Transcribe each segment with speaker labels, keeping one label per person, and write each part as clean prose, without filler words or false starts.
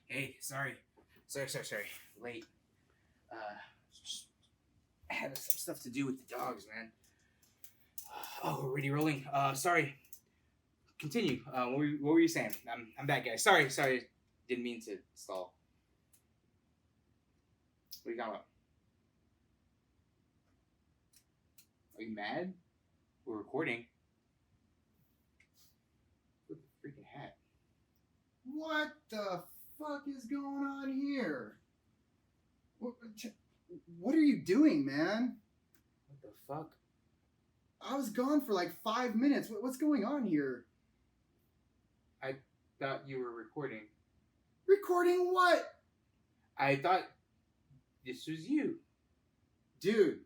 Speaker 1: Hey, sorry. Late. Uh, just had some stuff to do with the dogs, man. Oh, already rolling. Sorry. Continue. What were you saying? I'm back, guys. Sorry. Didn't mean to stall. What are you talking about? Are you mad? We're recording. Look at the freaking hat.
Speaker 2: What the fuck is going on here? What are you doing, man?
Speaker 1: What the fuck?
Speaker 2: I was gone for like 5 minutes. What's going on here?
Speaker 1: I thought you were recording.
Speaker 2: Recording what?
Speaker 1: I thought this was you.
Speaker 2: Dude,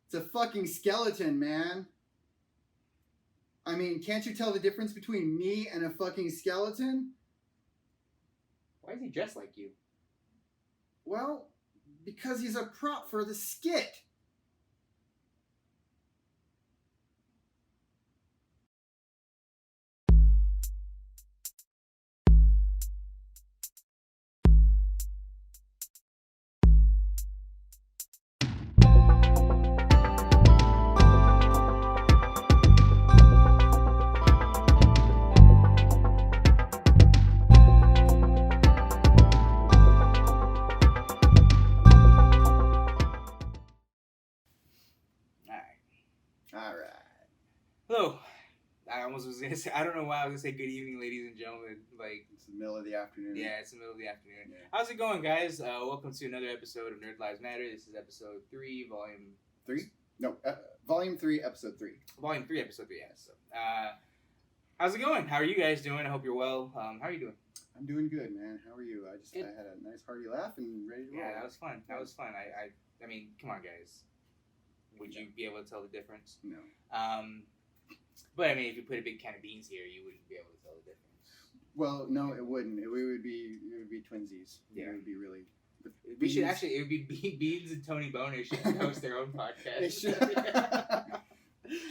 Speaker 2: it's a fucking skeleton, man. I mean, can't you tell the difference between me and a fucking skeleton?
Speaker 1: Why is he dressed like you?
Speaker 2: Well, because he's a prop for the skit. Alright.
Speaker 1: Hello. I almost was gonna say. I don't know why I was gonna say good evening, ladies and gentlemen. Like,
Speaker 2: It's the middle of the afternoon.
Speaker 1: yeah, it's the middle of the afternoon.
Speaker 2: Yeah.
Speaker 1: How's it going, guys? Welcome to another episode of Nerd Lives Matter. This is episode 3, volume
Speaker 2: 3? No, volume 3, episode 3.
Speaker 1: volume 3, episode 3. Yeah. So, how's it going? How are you guys doing? I hope you're well. How are you doing?
Speaker 2: I'm doing good, man. How are you? I
Speaker 1: Good.
Speaker 2: had a nice hearty laugh and ready to roll.
Speaker 1: Yeah, that was fun. I mean, come on, guys. Would you be able to tell the difference?
Speaker 2: No.
Speaker 1: But I mean, if you put a big can of beans here, you wouldn't be able to tell the difference.
Speaker 2: Well, no, it wouldn't. It would be twinsies.
Speaker 1: Yeah.
Speaker 2: It would be really.
Speaker 1: We should actually. It would be Beans and Tony Boner should host their own podcast.
Speaker 2: They should.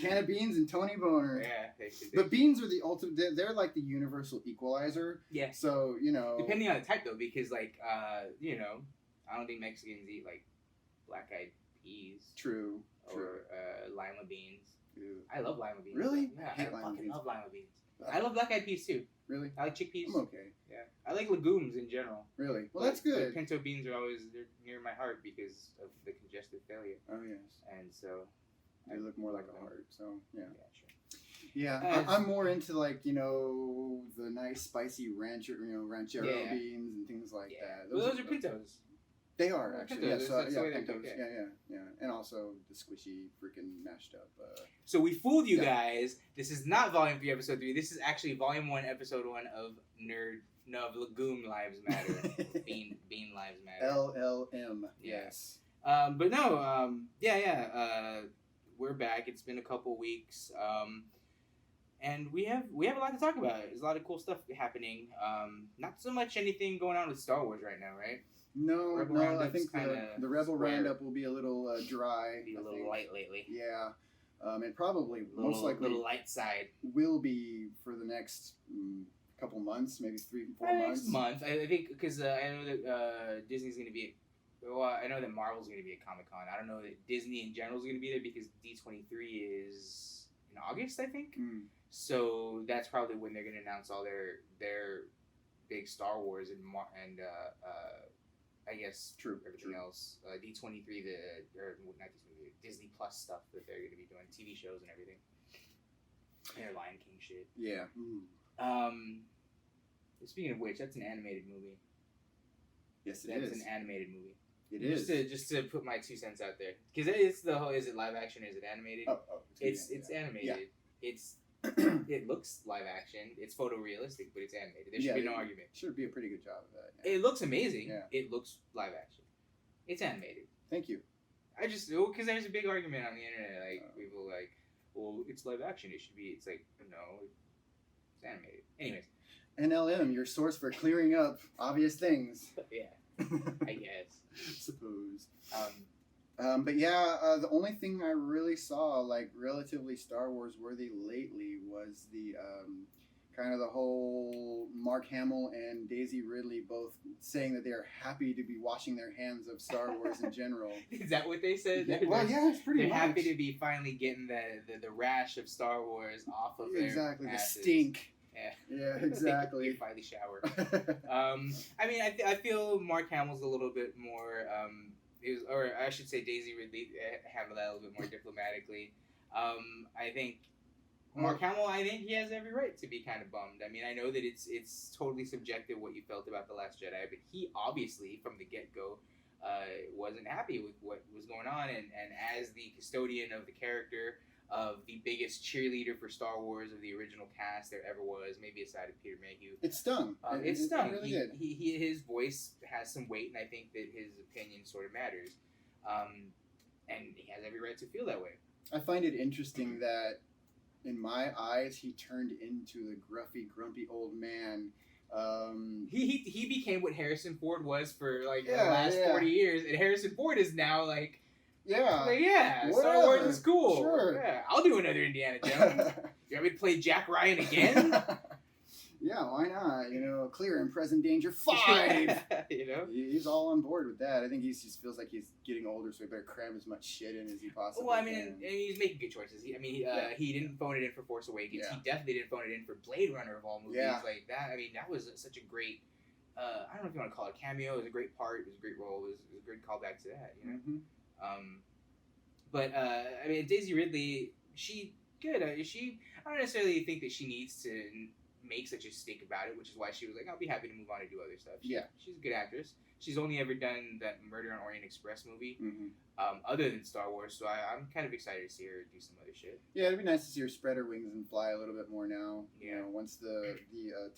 Speaker 2: Can of beans and Tony Boner.
Speaker 1: Yeah, they should.
Speaker 2: But beans are the ultimate. They're like the universal equalizer.
Speaker 1: Yeah.
Speaker 2: So
Speaker 1: Depending on the type, though, because like I don't think Mexicans eat like black-eyed peas.
Speaker 2: True.
Speaker 1: Or lima beans.
Speaker 2: Ew.
Speaker 1: I love lima beans.
Speaker 2: Really?
Speaker 1: Yeah,
Speaker 2: I hate lima
Speaker 1: fucking
Speaker 2: beans.
Speaker 1: love lima beans. I love black-eyed peas too.
Speaker 2: Really?
Speaker 1: I like chickpeas.
Speaker 2: I'm okay.
Speaker 1: Yeah, I like legumes in general.
Speaker 2: Really? Well, that's good.
Speaker 1: But pinto beans are always near my heart because of the congestive failure,
Speaker 2: Oh yes.
Speaker 1: and so
Speaker 2: They look more like a heart. So yeah.
Speaker 1: Yeah, sure.
Speaker 2: Yeah, I'm more into like the nice spicy ranchero
Speaker 1: Yeah.
Speaker 2: beans and things like
Speaker 1: Yeah.
Speaker 2: that.
Speaker 1: Those are pintos.
Speaker 2: They are actually.
Speaker 1: Pintos,
Speaker 2: Yeah, so,
Speaker 1: that's the way they're
Speaker 2: pintos.
Speaker 1: cooked,
Speaker 2: Yeah, and also the squishy freaking mashed up.
Speaker 1: So we fooled you
Speaker 2: Yeah.
Speaker 1: guys. This is not volume 3, episode 3. This is actually volume 1, episode 1 of Legume Lives Matter. Bean Lives Matter.
Speaker 2: LLM.
Speaker 1: Yeah.
Speaker 2: Yes.
Speaker 1: But no, we're back. It's been a couple weeks. And we have a lot to talk about. There's a lot of cool stuff happening. Not so much anything going on with Star Wars right now, right?
Speaker 2: No,
Speaker 1: Rebel
Speaker 2: I
Speaker 1: Roundup's
Speaker 2: think
Speaker 1: kinda
Speaker 2: the Rebel
Speaker 1: square.
Speaker 2: Roundup will be a little dry.
Speaker 1: Be a
Speaker 2: I
Speaker 1: little
Speaker 2: think.
Speaker 1: light lately.
Speaker 2: Yeah. It probably most likely
Speaker 1: little light side.
Speaker 2: will be for the next couple months, maybe 3-4 months.
Speaker 1: Next month, I think, because I know that Disney's going to be. Well, I know that Marvel's going to be at Comic-Con. I don't know that Disney in general is going to be there because D23 is in August, I think.
Speaker 2: Mm.
Speaker 1: So that's probably when they're going to announce all their big Star Wars and I guess everything else. D23, not D23, Disney Plus stuff that they're going to be doing, TV shows and everything. And their Lion King shit.
Speaker 2: Yeah.
Speaker 1: Speaking of which, that's an animated movie.
Speaker 2: Yes,
Speaker 1: That's an animated movie.
Speaker 2: It is.
Speaker 1: Just to put my 2 cents out there, because it's the whole: is it live action or is it animated?
Speaker 2: Oh,
Speaker 1: It's animated. It's it looks live action. It's photorealistic, but it's animated. There should be no argument.
Speaker 2: Should be a pretty good job of that. Yeah.
Speaker 1: It looks amazing.
Speaker 2: Yeah.
Speaker 1: It looks live action. It's animated.
Speaker 2: Thank you.
Speaker 1: Because there's a big argument on the internet, like people like, well, it's live action. It should be. It's like no, it's animated. Anyways.
Speaker 2: NLM, your source for clearing up obvious things.
Speaker 1: Yeah, I guess.
Speaker 2: Suppose. But yeah, the only thing I really saw like relatively Star Wars worthy lately was the kind of the whole Mark Hamill and Daisy Ridley both saying that they are happy to be washing their hands of Star Wars in general.
Speaker 1: Is that what they said?
Speaker 2: Yeah, well, yeah, it's pretty
Speaker 1: they're
Speaker 2: much.
Speaker 1: happy to be finally getting the rash of Star Wars off of their
Speaker 2: exactly
Speaker 1: asses.
Speaker 2: the stink.
Speaker 1: Yeah,
Speaker 2: exactly.
Speaker 1: You finally shower. I mean, I feel Mark Hamill's a little bit more. Or I should say, Daisy Ridley handled that a little bit more diplomatically. I think Mark Hamill, I think he has every right to be kind of bummed. I mean, I know that it's totally subjective what you felt about The Last Jedi, but he obviously, from the get-go, wasn't happy with what was going on. And as the custodian of the character, of the biggest cheerleader for Star Wars of the original cast there ever was, maybe aside of Peter Mayhew.
Speaker 2: It stung.
Speaker 1: It stung.
Speaker 2: It really did.
Speaker 1: His voice has some weight, and I think that his opinion sort of matters. And he has every right to feel that way.
Speaker 2: I find it interesting that, in my eyes, he turned into the gruffy, grumpy old man.
Speaker 1: He became what Harrison Ford was for the last 40 years, and Harrison Ford is now like, Star Wars is cool.
Speaker 2: Sure.
Speaker 1: Yeah, I'll do another Indiana Jones. You want me to play Jack Ryan again?
Speaker 2: Yeah, why not? Clear and present danger 5. He's all on board with that. I think he just feels like he's getting older, so he better cram as much shit in as he possibly
Speaker 1: can. Well,
Speaker 2: and
Speaker 1: he's making good choices. He didn't phone it in for Force Awakens.
Speaker 2: Yeah.
Speaker 1: He definitely didn't phone it in for Blade Runner of all movies like that. I mean, that was such a great. I don't know if you want to call it a cameo. It was a great part. It was a great role. It was a great callback to that.
Speaker 2: Mm-hmm.
Speaker 1: But I mean, Daisy Ridley, she good. I don't necessarily think that she needs to make such a stink about it, which is why she was like, I'll be happy to move on and do other stuff. She's a good actress. She's only ever done that Murder on Orient Express movie, other than Star Wars, so I'm kind of excited to see her do some other shit.
Speaker 2: Yeah, it'd be nice to see her spread her wings and fly a little bit more now.
Speaker 1: Yeah.
Speaker 2: Once the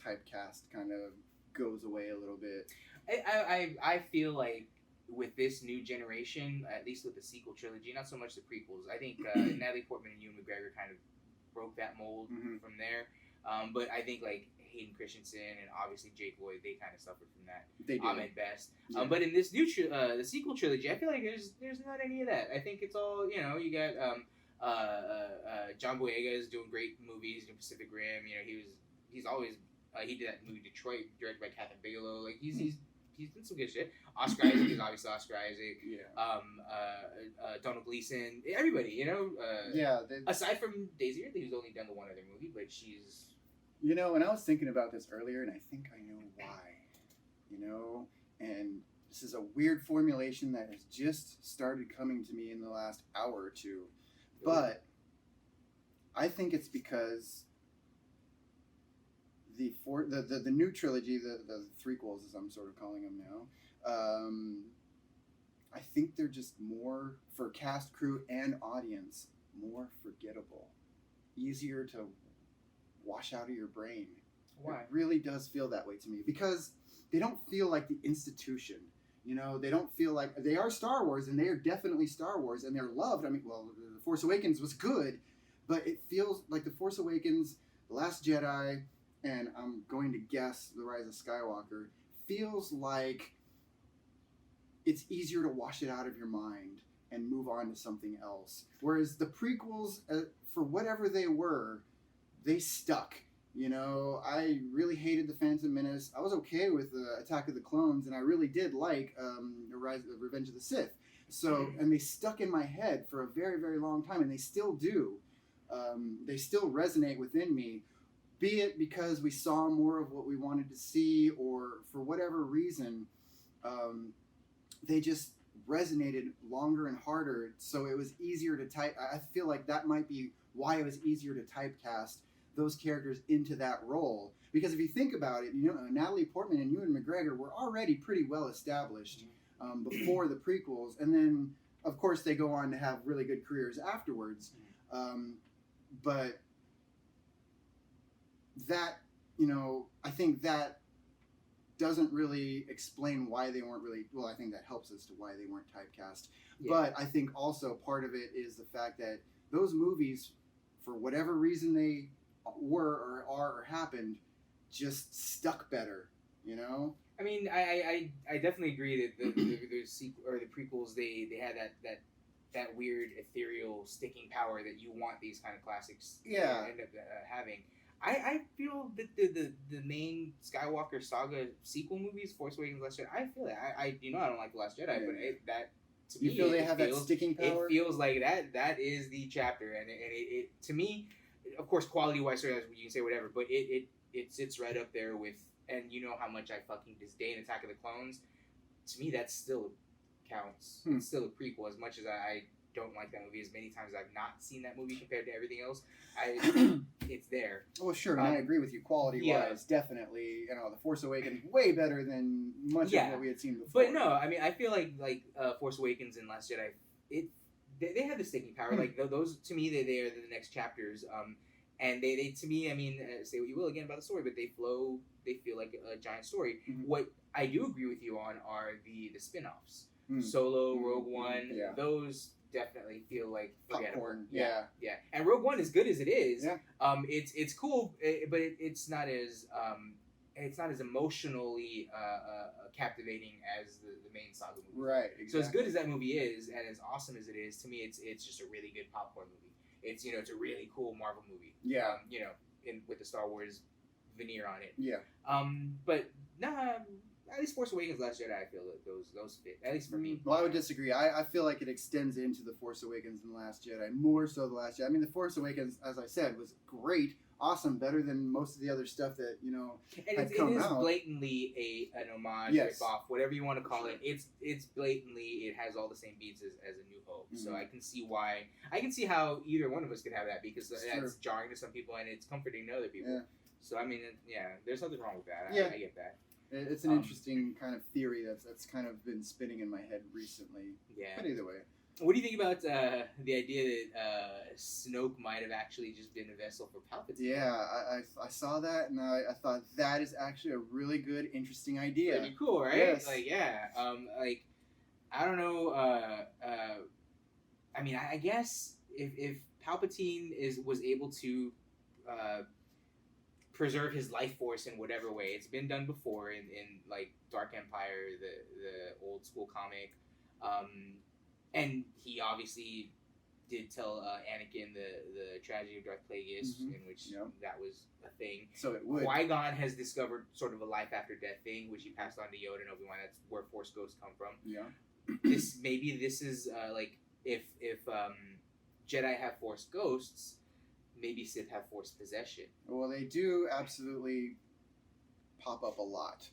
Speaker 2: typecast kind of goes away a little bit.
Speaker 1: I feel like with this new generation, at least with the sequel trilogy, not so much the prequels, I think Natalie Portman and Ewan McGregor kind of broke that mold from there. But I think like Hayden Christensen and obviously Jake Lloyd, they kind of suffered from that.
Speaker 2: They do.
Speaker 1: Ahmed Best. But in this new the sequel trilogy, I feel like there's not any of that. I think it's all you got. John Boyega is doing great movies in Pacific Rim. He's always he did that movie Detroit, directed by Catherine Bigelow. Like he's done some good shit. Oscar Isaac is obviously Oscar Isaac. Donald Gleason, everybody. Aside from Daisy Ridley, who's only done the one other movie, but she's.
Speaker 2: And I was thinking about this earlier, and I think I know why. And this is a weird formulation that has just started coming to me in the last hour or two, but I think it's because the new trilogy, the threequels, as I'm sort of calling them now, I think they're just more, for cast, crew, and audience, more forgettable, easier to wash out of your brain.
Speaker 1: Why?
Speaker 2: It really does feel that way to me, because they don't feel like the institution. They don't feel like they are Star Wars, and they are definitely Star Wars, and they're loved. I mean, well, The Force Awakens was good, but it feels like The Force Awakens, The Last Jedi, and I'm going to guess The Rise of Skywalker, feels like it's easier to wash it out of your mind and move on to something else. Whereas the prequels, for whatever they were, they stuck. I really hated The Phantom Menace. I was okay with Attack of the Clones, and I really did like Revenge of the Sith. So, and they stuck in my head for a very, very long time, and they still do. They still resonate within me, be it because we saw more of what we wanted to see, or for whatever reason, they just resonated longer and harder, so it was easier to type. I feel like that might be why it was easier to typecast those characters into that role. Because if you think about it, Natalie Portman and Ewan McGregor were already pretty well established before the prequels, and then of course they go on to have really good careers afterwards. But that, I think that doesn't really explain why they weren't really, well, I think that helps as to why they weren't typecast. Yeah. But I think also part of it is the fact that those movies, for whatever reason they were or are or happened, just stuck better,
Speaker 1: I mean, I definitely agree that the sequel or the prequels, they had that weird ethereal sticking power that you want these kind of classics to end up having. I feel that the main Skywalker saga sequel movies, Force Awakens, Last Jedi, I feel that I I don't like the Last Jedi,
Speaker 2: Yeah.
Speaker 1: but that to
Speaker 2: You
Speaker 1: me
Speaker 2: feel they
Speaker 1: it
Speaker 2: have
Speaker 1: feels,
Speaker 2: that sticking power?
Speaker 1: It feels like that is the chapter, and it to me, of course, quality wise, you can say whatever, but it sits right up there with, and you know how much I fucking disdain Attack of the Clones. To me, that still counts. It's still a prequel, as much as I don't like that movie as many times as I've not seen that movie compared to everything else. It's there.
Speaker 2: Well, sure, and I agree with you. Quality-wise, definitely, The Force Awakens way better than much of what we had seen before.
Speaker 1: But no, I mean, I feel like Force Awakens and Last Jedi, they have the sticking power. Like those to me, they are the next chapters. And they to me, I mean, say what you will again about the story, but they feel like a giant story. What I do agree with you on are the spin-offs. Solo, Rogue One, those definitely feel like forgettable.
Speaker 2: Popcorn.
Speaker 1: Yeah. And Rogue One, as good as it is, it's cool, but it's not as emotionally captivating as the main saga movie.
Speaker 2: Right. Exactly.
Speaker 1: So as good as that movie is, and as awesome as it is, to me, it's just a really good popcorn movie. It's it's a really cool Marvel movie.
Speaker 2: Yeah.
Speaker 1: With the Star Wars veneer on it.
Speaker 2: Yeah.
Speaker 1: But nah. At least Force Awakens, Last Jedi, I feel that those fit. At least for me.
Speaker 2: Well, I would disagree. I feel like it extends into The Force Awakens and The Last Jedi, more so The Last Jedi. I mean, The Force Awakens, as I said, was great, awesome, better than most of the other stuff that,
Speaker 1: and
Speaker 2: had
Speaker 1: it
Speaker 2: come
Speaker 1: is
Speaker 2: out.
Speaker 1: blatantly an homage, rip-off, whatever you want to call it. It's blatantly, it has all the same beats as A New Hope. So I can see how either one of us could have that, because that's jarring to some people and it's comforting to other people. Yeah. So, I mean, there's nothing wrong with that. I get that.
Speaker 2: It's an interesting kind of theory that's kind of been spinning in my head recently. Yeah. But either way.
Speaker 1: What do you think about the idea that Snoke might have actually just been a vessel for Palpatine?
Speaker 2: Yeah, I saw that, and I thought that is actually a really good, interesting idea.
Speaker 1: Pretty cool, right?
Speaker 2: Yes.
Speaker 1: I don't know. I mean, I guess if Palpatine was able to preserve his life force in whatever way, it's been done before in like Dark Empire, the old school comic, and he obviously did tell Anakin the tragedy of Darth Plagueis, in which that was a thing.
Speaker 2: So it would.
Speaker 1: Qui-Gon has discovered sort of a life after death thing, which he passed on to Yoda and Obi-Wan. That's where Force ghosts come from.
Speaker 2: Yeah.
Speaker 1: This is like if Jedi have Force ghosts, maybe Sith have Force possession.
Speaker 2: Well, they do absolutely pop up a lot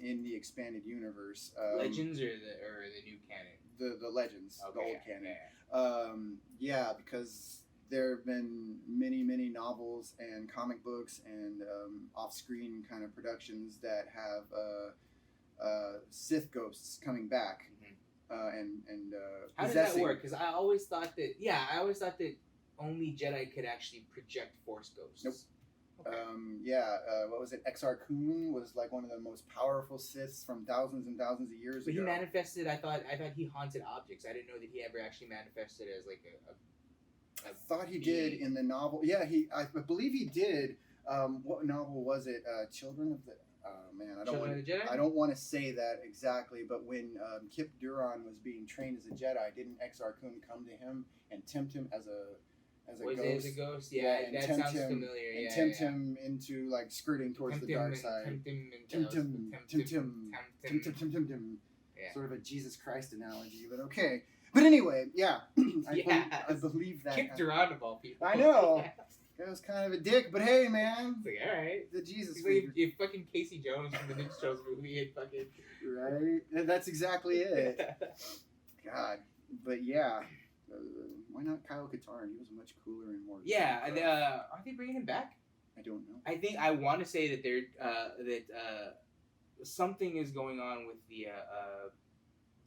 Speaker 2: in the expanded universe.
Speaker 1: Legends or the new canon?
Speaker 2: The Legends, the old canon. Yeah, because there have been many novels and comic books and off-screen kind of productions that have Sith ghosts coming back. And
Speaker 1: how does that work? Because I always thought that only Jedi could actually project Force ghosts.
Speaker 2: Nope.
Speaker 1: Okay.
Speaker 2: What was it? Exar Kun was like one of the most powerful Siths from thousands and thousands of years ago.
Speaker 1: But he manifested. I thought he haunted objects. I didn't know that he ever actually manifested as like a
Speaker 2: I thought he did in the novel. Yeah, I believe he did. What novel was it? Children of the. I don't want to say that exactly, but when Kip Duron was being trained as a Jedi, didn't Exar Kun come to him and tempt him as a
Speaker 1: was
Speaker 2: ghost?
Speaker 1: it as a ghost? Yeah, that sounds familiar.
Speaker 2: And tempt him into like skirting towards the dark side. Tempt him. Sort of a Jesus Christ analogy, but okay. But anyway, I believe that.
Speaker 1: Kip Duron of all people.
Speaker 2: I know. That was kind of a dick, but hey, man.
Speaker 1: It's like, all right.
Speaker 2: The Jesus.
Speaker 1: He's like if fucking Casey Jones from the Ninja Turtles movie had fucking.
Speaker 2: Right? And that's exactly it. God. But yeah. Why not Kyle Katarn? He was much cooler and more.
Speaker 1: Yeah. Are they bringing him back?
Speaker 2: I don't know.
Speaker 1: I want to say that something is going on with the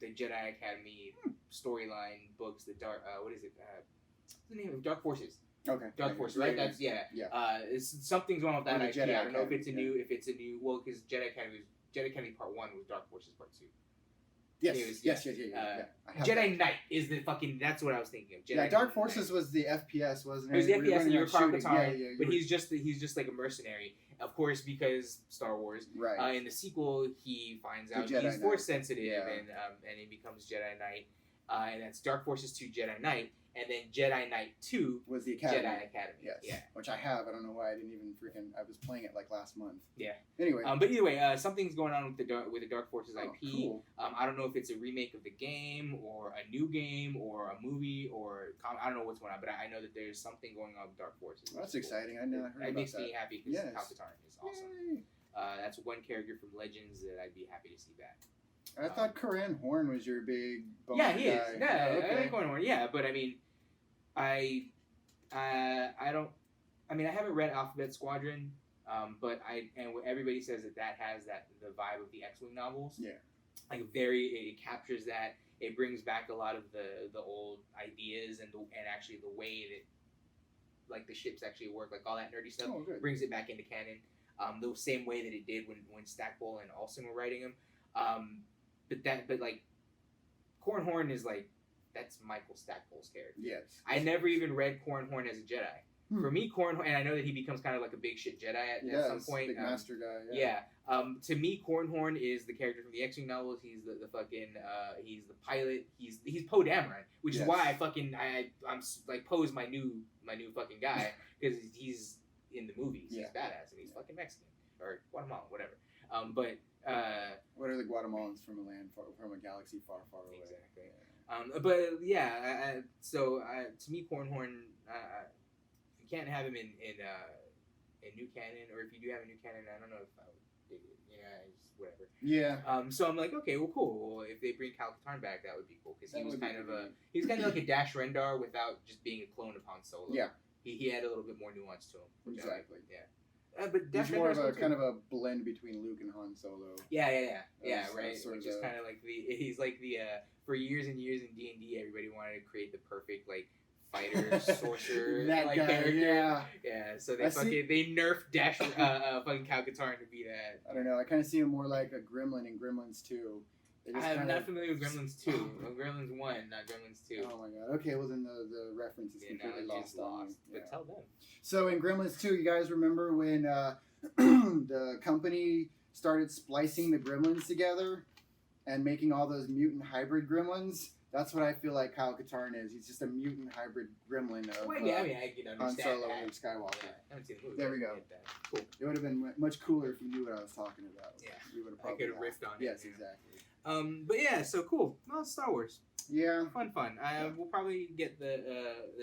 Speaker 1: Jedi Academy storyline books. The Dark. What is it? What's the name of Dark Forces?
Speaker 2: Okay.
Speaker 1: Dark Forces, right? That's something's wrong with that idea. I don't know if it's a new. Well, because Jedi Academy Part 1 was Dark Forces Part 2.
Speaker 2: Yes.
Speaker 1: Jedi Knight is the fucking. That's what I was thinking of.
Speaker 2: Jedi Dark Forces was the FPS, wasn't it?
Speaker 1: It was the FPS, and you were Kyle Katarn,
Speaker 2: yeah,
Speaker 1: but he's just like a mercenary, of course, because Star Wars.
Speaker 2: Right.
Speaker 1: In the sequel, he finds out he's Force sensitive, and he becomes Jedi Knight, and that's Dark Forces 2 Jedi Knight. and then Jedi Knight 2
Speaker 2: Was the Academy.
Speaker 1: Jedi Academy.
Speaker 2: Yes.
Speaker 1: Yeah.
Speaker 2: Which I have. I don't know why I didn't even I was playing it like last month.
Speaker 1: Yeah.
Speaker 2: Anyway.
Speaker 1: But either way, something's going on with the Dark Forces IP.
Speaker 2: Cool.
Speaker 1: I don't know if it's a remake of the game or a new game or a movie or I don't know what's going on, but I know that there's something going on with Dark Forces.
Speaker 2: Well, that's exciting. I never heard about that.
Speaker 1: It makes me happy because
Speaker 2: Yes.
Speaker 1: Kyle-Katarn is awesome.
Speaker 2: Yay.
Speaker 1: That's one character from Legends that I'd be happy to see back.
Speaker 2: I thought Coran Horn was your big bone
Speaker 1: Yeah, he is.
Speaker 2: guy.
Speaker 1: Yeah,
Speaker 2: Oh, okay.
Speaker 1: I like Horn. Yeah, but I mean, I don't. I mean, I haven't read Alphabet Squadron, but everybody says that has the vibe of the X-Wing novels.
Speaker 2: Yeah.
Speaker 1: Like it captures that. It brings back a lot of the old ideas and actually the way that like the ships actually work, like all that nerdy stuff.
Speaker 2: Oh, good.
Speaker 1: Brings it back into canon. The same way that it did when Stackpole and Olsen were writing them. But like, Corran Horn is like, that's Michael Stackpole's character.
Speaker 2: Yes.
Speaker 1: I never even read Corran Horn as a Jedi. For me, Corran Horn, and I know that he becomes kind of like a big shit Jedi at some point.
Speaker 2: Big master guy.
Speaker 1: Yeah. To me, Corran Horn is the character from the X-Wing novels. He's the fucking he's the pilot. He's Poe Dameron, which is why I'm like Poe's my new fucking guy because he's in the movies. He's badass and he's fucking Mexican or Guatemalan, whatever.
Speaker 2: What are the Guatemalans from a galaxy far, far away?
Speaker 1: Exactly. To me, Corran Horn, you can't have him in new canon, or if you do have a new canon, I don't know if I would dig it. It's whatever.
Speaker 2: Yeah.
Speaker 1: So I'm like, okay, well, cool. Well, if they bring Kyle-Katarn back, that would be cool because he was kind of like a Dash Rendar without just being a clone of Han Solo.
Speaker 2: Yeah.
Speaker 1: He had a little bit more nuance to him.
Speaker 2: Exactly.
Speaker 1: But
Speaker 2: He's more of a kind of a blend between Luke and Han Solo.
Speaker 1: Yeah, right.
Speaker 2: Sort
Speaker 1: Which
Speaker 2: of
Speaker 1: is kind of like he's like the for years and years in D&D, everybody wanted to create the perfect like fighter sorcerer
Speaker 2: that
Speaker 1: like
Speaker 2: guy,
Speaker 1: character. Yeah. So they they nerfed Dash fucking Kyle-Katarn to be that.
Speaker 2: I don't know. I kind of see him more like a Gremlin in Gremlins 2.
Speaker 1: I'm not familiar with Gremlins 2. Gremlins 1, not Gremlins 2.
Speaker 2: Oh my god. Okay, well then the reference is completely lost on me.
Speaker 1: But tell them.
Speaker 2: So in Gremlins 2, you guys remember when the company started splicing the gremlins together and making all those mutant hybrid gremlins? That's what I feel like Kyle-Katarn is. He's just a mutant hybrid gremlin of
Speaker 1: I can understand
Speaker 2: Han Solo
Speaker 1: that.
Speaker 2: and Luke Skywalker.
Speaker 1: Yeah, I haven't seen the movie.
Speaker 2: There we go.
Speaker 1: Cool.
Speaker 2: It would have been much cooler if you knew what I was talking about.
Speaker 1: Yeah.
Speaker 2: We would have
Speaker 1: I
Speaker 2: probably
Speaker 1: could have riffed on it.
Speaker 2: Yes, exactly.
Speaker 1: But yeah, so cool. Well, Star Wars.
Speaker 2: Yeah.
Speaker 1: Fun. We'll probably get the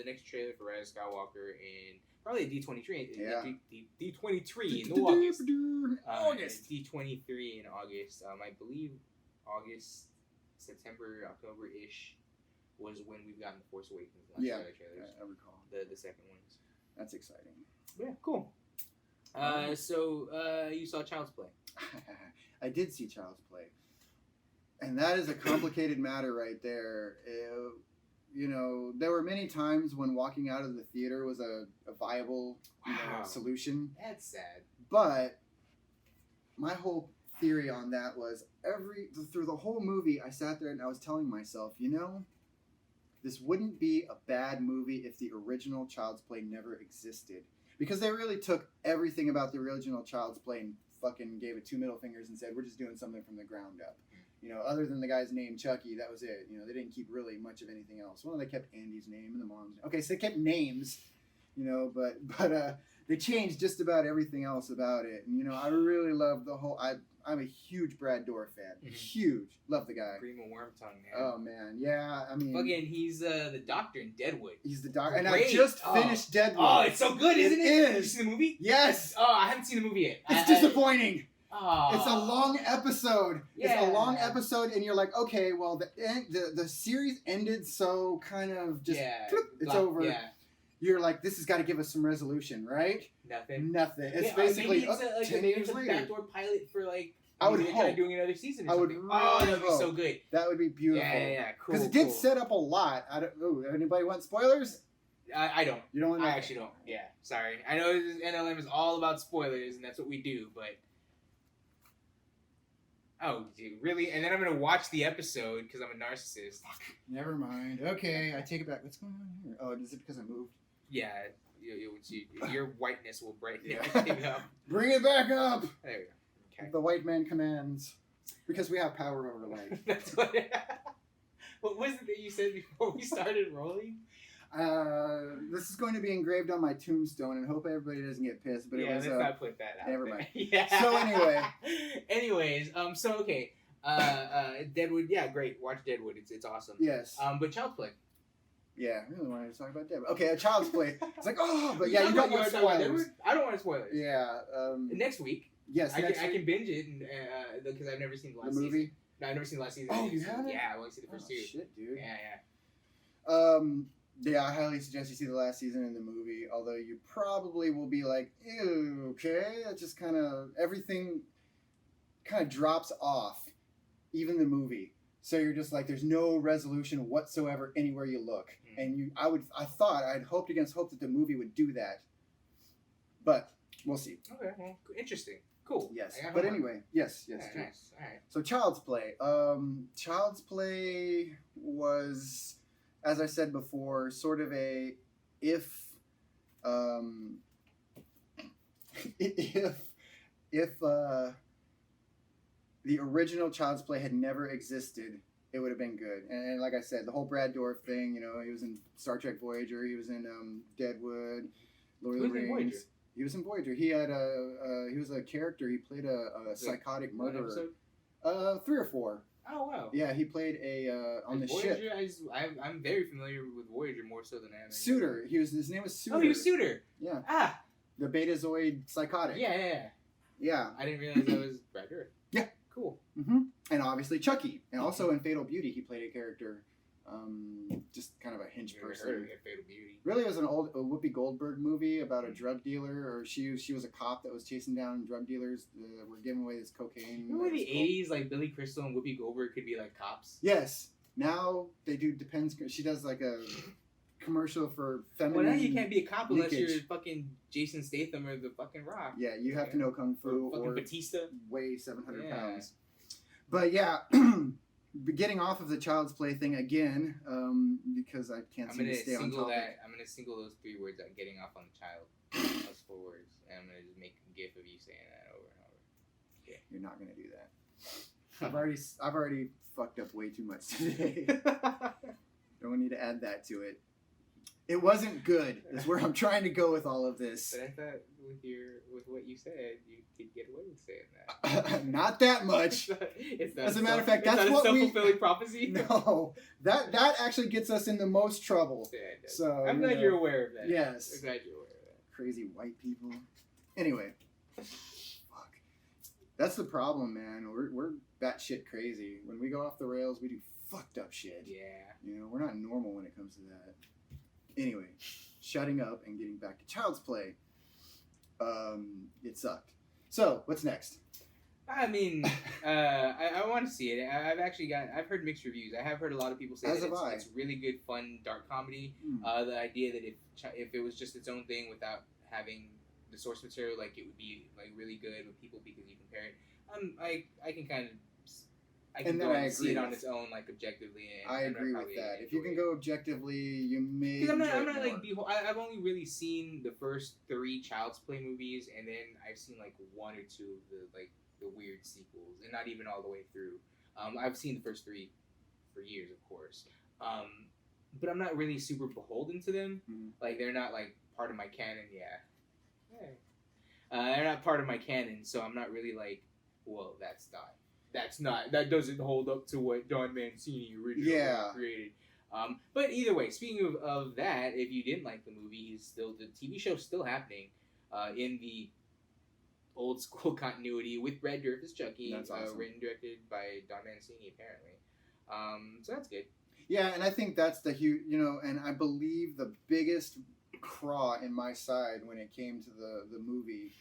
Speaker 1: next trailer for Rise of Skywalker in probably a D23.
Speaker 2: Yeah.
Speaker 1: D23 in August.
Speaker 2: August.
Speaker 1: D23 in August. I believe August, September, October-ish was when we've gotten the Force Awakens last trailer trailers.
Speaker 2: I recall.
Speaker 1: The second ones.
Speaker 2: That's exciting.
Speaker 1: Yeah, cool. So you saw Child's Play.
Speaker 2: I did see Child's Play. And that is a complicated matter right there. There were many times when walking out of the theater was a viable solution.
Speaker 1: That's sad.
Speaker 2: But my whole theory on that was through the whole movie, I sat there and I was telling myself, this wouldn't be a bad movie if the original Child's Play never existed. Because they really took everything about the original Child's Play and fucking gave it 2 middle fingers and said, we're just doing something from the ground up. Other than the guy's name, Chucky, that was it. They didn't keep really much of anything else. Well, they kept Andy's name and the mom's name. Okay, so they kept names, but they changed just about everything else about it. And, I really love the whole... I'm a huge Brad Dourif fan. Mm-hmm. Huge. Love the guy.
Speaker 1: Primo Wormtongue, man.
Speaker 2: Oh, man. Yeah, I mean...
Speaker 1: Fucking, he's the doctor in Deadwood.
Speaker 2: He's the doctor. And I just finished Deadwood.
Speaker 1: Oh, it's so good, isn't it?
Speaker 2: It
Speaker 1: Did you
Speaker 2: is.
Speaker 1: see the movie?
Speaker 2: Yes.
Speaker 1: Oh, I haven't seen the movie yet.
Speaker 2: It's disappointing.
Speaker 1: Oh.
Speaker 2: It's a long episode.
Speaker 1: Yeah.
Speaker 2: It's a long episode, and you're like, okay, well, the series ended so kind of just... it's over.
Speaker 1: Yeah.
Speaker 2: You're like, this has got to give us some resolution, right?
Speaker 1: Nothing.
Speaker 2: It's basically
Speaker 1: maybe it's a backdoor pilot for
Speaker 2: I would hope
Speaker 1: doing another season. Or
Speaker 2: I would
Speaker 1: something.
Speaker 2: really
Speaker 1: that'd be so good.
Speaker 2: That would be beautiful.
Speaker 1: Yeah, cool.
Speaker 2: Because it did set up a lot. Anybody want spoilers?
Speaker 1: I don't.
Speaker 2: You don't want?
Speaker 1: I actually don't. Yeah, sorry. I know NLM is all about spoilers, and that's what we do. But oh, dude, really? And then I'm gonna watch the episode because I'm a narcissist.
Speaker 2: Never mind. Okay, I take it back. What's going on here? Oh, is it because I moved?
Speaker 1: Yeah, your whiteness will brighten everything up.
Speaker 2: Bring it back up.
Speaker 1: There we go. Okay.
Speaker 2: The white man commands, because we have power over light.
Speaker 1: That's what. What was it that you said before we started rolling?
Speaker 2: This is going to be engraved on my tombstone, and hope everybody doesn't get pissed. But
Speaker 1: yeah,
Speaker 2: it was.
Speaker 1: let's not put that out.
Speaker 2: Never
Speaker 1: there.
Speaker 2: mind.
Speaker 1: Yeah.
Speaker 2: So anyway.
Speaker 1: Anyways, so okay. Deadwood. Yeah, great. Watch Deadwood. It's awesome.
Speaker 2: Yes.
Speaker 1: But Child's Play.
Speaker 2: Yeah, I really wanted to talk about Deadwood. Okay, a Child's Play. It's like, oh, but yeah, you don't want spoilers.
Speaker 1: I don't want spoilers.
Speaker 2: Yeah.
Speaker 1: Next week.
Speaker 2: Yes.
Speaker 1: I can binge it because I've never seen the last
Speaker 2: movie.
Speaker 1: Season. No, I've never seen the last season.
Speaker 2: Oh, you haven't?
Speaker 1: Yeah, I only seen the first two.
Speaker 2: Shit, dude.
Speaker 1: Yeah.
Speaker 2: Yeah, I highly suggest you see the last season in the movie, although you probably will be like, ew, okay, that just kind of, everything kind of drops off, even the movie. So you're just like, there's no resolution whatsoever anywhere you look. And I'd hoped against hope that the movie would do that. But we'll see.
Speaker 1: Okay, well, interesting. Cool.
Speaker 2: Yes. But anyway, yes.
Speaker 1: Yeah, nice. All right.
Speaker 2: So Child's Play. Child's Play was, as I said before, sort of a if the original Child's Play had never existed, it would have been good. And like I said, the whole Brad Dourif thing, you know, he was in Star Trek Voyager, he was in Deadwood, Lord of the Rings. He was in Voyager. He had he was a character. He played a psychotic murderer. 3 or 4.
Speaker 1: Oh wow.
Speaker 2: Yeah, he played on the
Speaker 1: Voyager,
Speaker 2: ship.
Speaker 1: I'm very familiar with Voyager more so than I am.
Speaker 2: Suitor. His name was Suitor.
Speaker 1: Oh, he was Suitor.
Speaker 2: Yeah.
Speaker 1: Ah.
Speaker 2: The Betazoid psychotic.
Speaker 1: Yeah. I didn't realize that was Brad Dourif.
Speaker 2: Yeah.
Speaker 1: Cool.
Speaker 2: Mm-hmm. And obviously Chucky, and also in Fatal Beauty he played a character, just kind of a hinge person.
Speaker 1: Heard of Fatal Beauty.
Speaker 2: Really, it was a Whoopi Goldberg movie about a drug dealer, or she was a cop that was chasing down drug dealers that were giving away this cocaine.
Speaker 1: Remember in the 80s, like Billy Crystal and Whoopi Goldberg could be like cops?
Speaker 2: Yes. Now they do Depends. She does like a commercial for feminine.
Speaker 1: Well, now you can't be a cop unless
Speaker 2: leakage.
Speaker 1: you're fucking Jason Statham or the fucking Rock.
Speaker 2: Yeah, you have to know kung fu
Speaker 1: or
Speaker 2: or
Speaker 1: Batista.
Speaker 2: Weigh 700 pounds. But yeah. Getting off of the Child's Play thing again, because I can't seem to stay on topic.
Speaker 1: I'm gonna single those 3 words out. Getting off on the child. Those 4 words, and I'm gonna just make a gif of you saying that over and over. Yeah.
Speaker 2: You're not gonna do that. I've already fucked up way too much today. Don't need to add that to it. It wasn't good. Is where I'm trying to go with all of this.
Speaker 1: But I thought with what you said, you could get away with saying that.
Speaker 2: Not that much. As a matter of fact, that's what
Speaker 1: self-fulfilling prophecy.
Speaker 2: No, that actually gets us in the most trouble.
Speaker 1: Yeah,
Speaker 2: so
Speaker 1: I'm glad you're aware of that.
Speaker 2: Yes.
Speaker 1: I'm glad you're aware of that.
Speaker 2: Crazy white people. Anyway, fuck. That's the problem, man. We're batshit crazy. When we go off the rails, we do fucked up shit.
Speaker 1: Yeah.
Speaker 2: You know, we're not normal when it comes to that. Anyway, shutting up and getting back to Child's Play. It sucked. So, what's next?
Speaker 1: I mean, I want to see it. I've heard mixed reviews. I have heard a lot of people say that it's really good, fun, dark comedy. The idea that if it was just its own thing without having the source material, like it would be like really good with people because you compare it. I can kind of. I can go and see it on its own, like objectively.
Speaker 2: I agree with that. If you can go objectively, you may.
Speaker 1: Because I'm not like I've only really seen the first 3 Child's Play movies, and then I've seen like 1 or 2 of the weird sequels, and not even all the way through. I've seen the first 3 for years, of course, but I'm not really super beholden to them. Like they're not like part of my canon. Yeah. They're not part of my canon, so I'm not really like, well, that doesn't hold up to what Don Mancini originally created. But either way, speaking of that, if you didn't like the movie, the TV show's still happening in the old school continuity with Brad Dourif as Chucky.
Speaker 2: That's awesome.
Speaker 1: Written and directed by Don Mancini, apparently. So that's good.
Speaker 2: Yeah, and I think that's the huge, and I believe the biggest craw in my side when it came to the movie.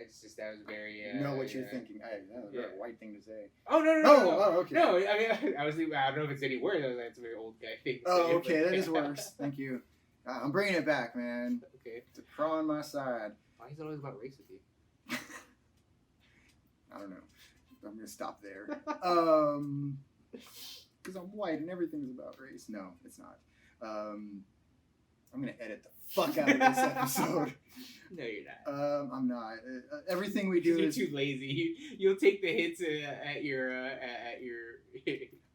Speaker 1: It's just that was very.
Speaker 2: Know what you're thinking. That was a very white thing to say.
Speaker 1: Oh no!
Speaker 2: Oh, okay.
Speaker 1: No, I mean I don't know if it's any worse. That's a very old guy thing.
Speaker 2: Oh, okay, that is worse. Thank you. I'm bringing it back, man.
Speaker 1: Okay.
Speaker 2: It's a craw on my side.
Speaker 1: Why is it always about race with you?
Speaker 2: I don't know. I'm gonna stop there. Because I'm white and everything's about race. No, it's not. I'm gonna edit the fuck out of this episode.
Speaker 1: No, you're not.
Speaker 2: I'm not. Everything we do
Speaker 1: you're
Speaker 2: is
Speaker 1: too lazy. You'll take the hits at your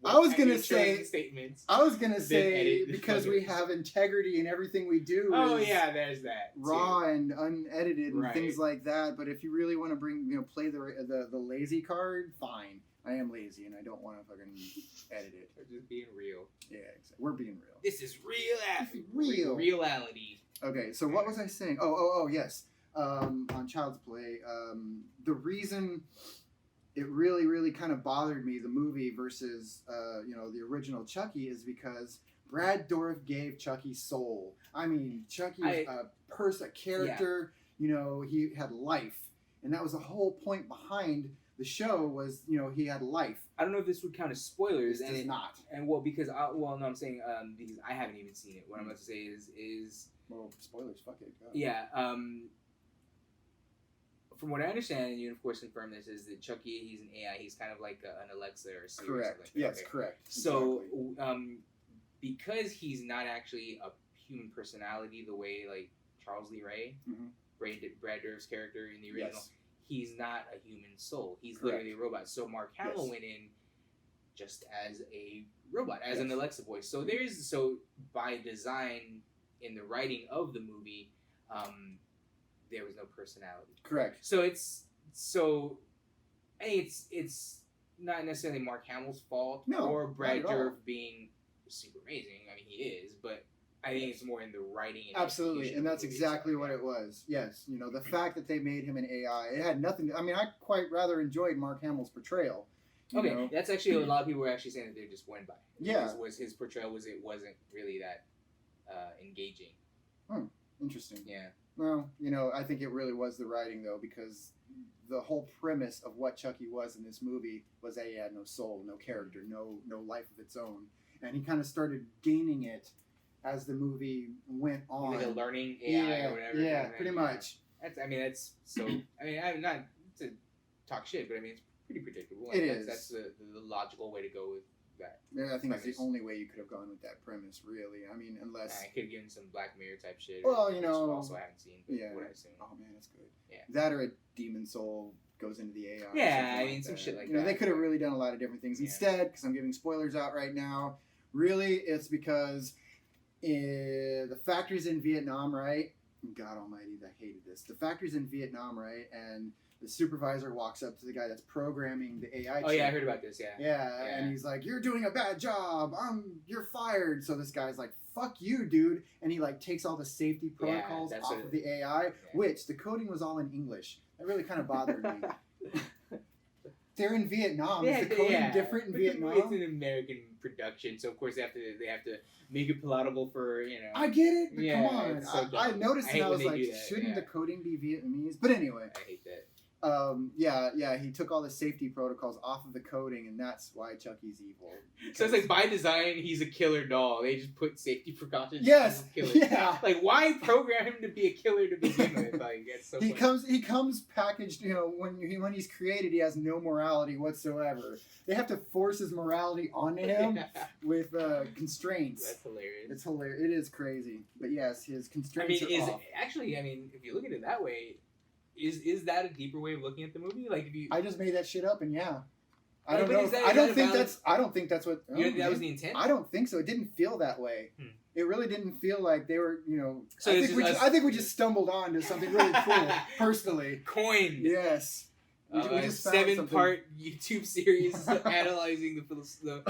Speaker 2: I was gonna
Speaker 1: your
Speaker 2: say-
Speaker 1: chosen statements.
Speaker 2: I was gonna
Speaker 1: Then
Speaker 2: say
Speaker 1: edit the
Speaker 2: because we
Speaker 1: photos.
Speaker 2: have integrity in everything we do.
Speaker 1: Oh
Speaker 2: is
Speaker 1: yeah, there's that.
Speaker 2: raw
Speaker 1: too.
Speaker 2: and unedited and
Speaker 1: Right.
Speaker 2: things like that. But if you really want to play the lazy card, fine. I am lazy and I don't want to fucking edit it.
Speaker 1: We're just being real.
Speaker 2: Yeah, exactly. We're being real.
Speaker 1: This is
Speaker 2: Real.
Speaker 1: reality.
Speaker 2: Okay, so what was I saying? Oh, yes. On Child's Play, the reason it really, really kind of bothered me, the movie versus, the original Chucky, is because Brad Dourif gave Chucky soul. I mean, Chucky was a character. He had life, and that was the whole point behind the show. Was he had life.
Speaker 1: I don't know if this would count as spoilers,
Speaker 2: This
Speaker 1: and
Speaker 2: does not.
Speaker 1: And well, because I'm saying because I haven't even seen it. What I'm about to say is
Speaker 2: Well, spoilers. Fuck it. Go.
Speaker 1: yeah. From what I understand, and you of course confirm this, is that Chucky, he's an AI. He's kind of like an Alexa or Siri. Or
Speaker 2: Correct.
Speaker 1: something like that.
Speaker 2: Yes,
Speaker 1: Okay.
Speaker 2: correct.
Speaker 1: So,
Speaker 2: Exactly.
Speaker 1: because he's not actually a human personality the way like Charles Lee Ray,
Speaker 2: Mhm.
Speaker 1: Brad Dourif's character in the original,
Speaker 2: Yes.
Speaker 1: he's not a human soul. He's
Speaker 2: Correct.
Speaker 1: literally a robot. So Mark Hamill
Speaker 2: Yes.
Speaker 1: went in just as a robot, as an
Speaker 2: Yes.
Speaker 1: Alexa voice. So by design in the writing of the movie, there was no personality.
Speaker 2: Correct.
Speaker 1: So it's not necessarily Mark Hamill's fault
Speaker 2: No,
Speaker 1: or Brad
Speaker 2: not at all.
Speaker 1: Dourif being super amazing. I mean, he is, but I think it's more in the writing. And
Speaker 2: Absolutely,
Speaker 1: execution
Speaker 2: and
Speaker 1: of
Speaker 2: that's
Speaker 1: the movie
Speaker 2: exactly
Speaker 1: itself,
Speaker 2: what
Speaker 1: yeah.
Speaker 2: it was. Yes, the fact that they made him an AI, it had nothing. I mean, I quite rather enjoyed Mark Hamill's portrayal. you
Speaker 1: Okay,
Speaker 2: know.
Speaker 1: that's actually a lot of people were actually saying that they just went by.
Speaker 2: Yeah.
Speaker 1: was his portrayal it wasn't really that engaging.
Speaker 2: Interesting.
Speaker 1: Yeah.
Speaker 2: Well, I think it really was the writing though, because the whole premise of what Chucky was in this movie was that he had no soul, no character, no life of its own, and he kind of started gaining it as the movie went on.
Speaker 1: Like a learning AI or whatever.
Speaker 2: Yeah,
Speaker 1: and then,
Speaker 2: pretty much.
Speaker 1: That's so. I'm not to talk shit, but I mean it's pretty predictable.
Speaker 2: It
Speaker 1: That's,
Speaker 2: is.
Speaker 1: That's the logical way to go with that.
Speaker 2: Yeah, I think it's
Speaker 1: premise.
Speaker 2: the only way you could have gone with that premise, really. I mean, unless.
Speaker 1: I could have given some Black Mirror type shit.
Speaker 2: Well,
Speaker 1: which also I haven't seen. But
Speaker 2: Yeah.
Speaker 1: what I assume.
Speaker 2: Oh man, that's good.
Speaker 1: Yeah.
Speaker 2: That or a demon soul goes into the AI. or
Speaker 1: Yeah,
Speaker 2: something
Speaker 1: I mean,
Speaker 2: like
Speaker 1: some
Speaker 2: that.
Speaker 1: shit like
Speaker 2: They
Speaker 1: that.
Speaker 2: could have really done a lot of different things
Speaker 1: Yeah.
Speaker 2: instead. Because I'm giving spoilers out right now. Really, it's because the factory's in Vietnam, right? God Almighty, I hated this. The factory's in Vietnam, right? And the supervisor walks up to the guy that's programming the AI.
Speaker 1: Oh
Speaker 2: chip.
Speaker 1: yeah, I heard about this. Yeah.
Speaker 2: Yeah, and he's like, "You're doing a bad job. You're fired." So this guy's like, "Fuck you, dude!" And he like takes all the safety protocols
Speaker 1: that's
Speaker 2: off
Speaker 1: what
Speaker 2: of the AI, which the coding was all in English. That really kind of bothered me. They're in Vietnam. Is the coding different in
Speaker 1: But
Speaker 2: Vietnam?
Speaker 1: It's an American production, so of course they have to make it palatable for
Speaker 2: I get it, but
Speaker 1: Yeah,
Speaker 2: come on.
Speaker 1: it's so
Speaker 2: I
Speaker 1: dumb.
Speaker 2: noticed
Speaker 1: I
Speaker 2: and
Speaker 1: hate
Speaker 2: I was
Speaker 1: when they
Speaker 2: like,
Speaker 1: do that,
Speaker 2: shouldn't
Speaker 1: yeah.
Speaker 2: the coding be Vietnamese? But anyway.
Speaker 1: I hate that.
Speaker 2: He took all the safety protocols off of the coding, and that's why Chucky's evil.
Speaker 1: So it's like by design, he's a killer doll. They just put safety precautions.
Speaker 2: Yes,
Speaker 1: on killer.
Speaker 2: yeah.
Speaker 1: Like why program him to be a killer to begin with? Like that's so.
Speaker 2: He
Speaker 1: funny.
Speaker 2: comes packaged. When he's created, he has no morality whatsoever. They have to force his morality onto him with constraints.
Speaker 1: That's hilarious.
Speaker 2: It's hilarious. It is crazy, but yes, his
Speaker 1: I
Speaker 2: constraints
Speaker 1: mean,
Speaker 2: are off.
Speaker 1: if you look at it that way, is that a deeper way of looking at the movie? Like if you,
Speaker 2: I just made that shit up, and yeah, I
Speaker 1: Yeah,
Speaker 2: don't
Speaker 1: but
Speaker 2: know.
Speaker 1: is that-
Speaker 2: I
Speaker 1: is
Speaker 2: don't
Speaker 1: that a
Speaker 2: think
Speaker 1: valid-
Speaker 2: that's. I don't think that's what.
Speaker 1: you know, that was the intent.
Speaker 2: I don't think so. It didn't feel that way. It really didn't feel like they were.
Speaker 1: So
Speaker 2: I
Speaker 1: it's
Speaker 2: think
Speaker 1: just
Speaker 2: I think we just stumbled on to something really cool, personally.
Speaker 1: Coined.
Speaker 2: Yes. We just found
Speaker 1: 7-part YouTube series analyzing the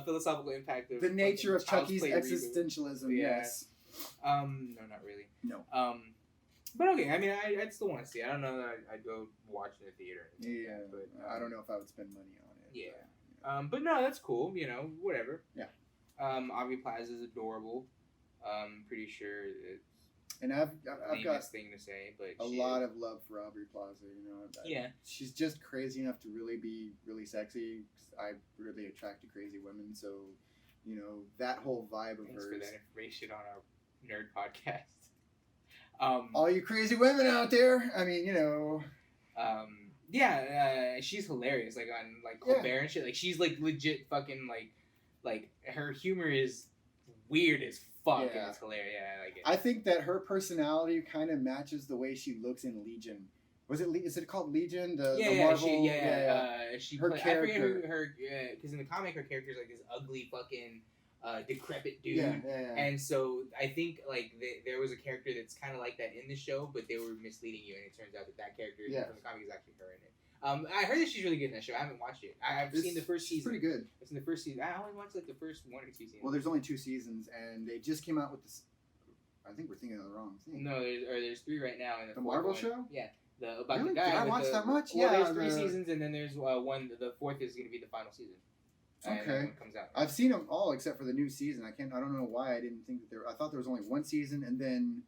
Speaker 1: philosophical impact of
Speaker 2: the nature of
Speaker 1: Child's
Speaker 2: Chucky's
Speaker 1: Play reboot.
Speaker 2: existentialism.
Speaker 1: Yeah.
Speaker 2: Yes.
Speaker 1: No, not really.
Speaker 2: No.
Speaker 1: But okay. I mean, I'd still want to see it. I don't know that I'd go watch it in the theater.
Speaker 2: Yeah.
Speaker 1: But
Speaker 2: I don't know if I would spend money on it.
Speaker 1: Yeah. But no, that's cool. Whatever.
Speaker 2: Yeah.
Speaker 1: Aubrey Plaza is adorable. Pretty sure it's
Speaker 2: And I've
Speaker 1: the
Speaker 2: got
Speaker 1: lamest thing to say, but
Speaker 2: a lot of love for Aubrey Plaza.
Speaker 1: Yeah.
Speaker 2: She's just crazy enough to really be really sexy. 'Cause I really attract to crazy women, so that whole vibe of
Speaker 1: Thanks
Speaker 2: hers.
Speaker 1: for that information on our nerd podcast.
Speaker 2: All you crazy women out there, I mean,
Speaker 1: She's hilarious. Like on like
Speaker 2: Yeah.
Speaker 1: Colbert and shit. Like she's like legit fucking like her humor is weird as fuck
Speaker 2: Yeah.
Speaker 1: and it's hilarious. Yeah, I like it.
Speaker 2: I think that her personality kind of matches the way she looks in Legion. Was it? Is it called Legion? The
Speaker 1: Yeah,
Speaker 2: Marvel.
Speaker 1: She
Speaker 2: Her
Speaker 1: played,
Speaker 2: character.
Speaker 1: I forget her because in the comic her character's like this ugly fucking decrepit dude.
Speaker 2: Yeah.
Speaker 1: And so I think like there was a character that's kind of like that in the show, but they were misleading you, and it turns out that character from the comic is actually her in it. I heard that she's really good in that show. I haven't watched it. I've seen the first season.
Speaker 2: Pretty good.
Speaker 1: I've seen the first season. I only watched like the first 1 or 2 seasons.
Speaker 2: Well, there's only 2 seasons, and they just came out with this. I think we're thinking of the wrong thing.
Speaker 1: No, there's 3 right now. And
Speaker 2: the Marvel show?
Speaker 1: Yeah. About
Speaker 2: really?
Speaker 1: the guy.
Speaker 2: Did I watch that much?
Speaker 1: Well, there's 3 seasons, and then there's one. The 4th is going to be the final season.
Speaker 2: Okay.
Speaker 1: Comes out.
Speaker 2: I've seen them all except for the new season. I don't know why I didn't think that there. I thought there was only 1 season, and then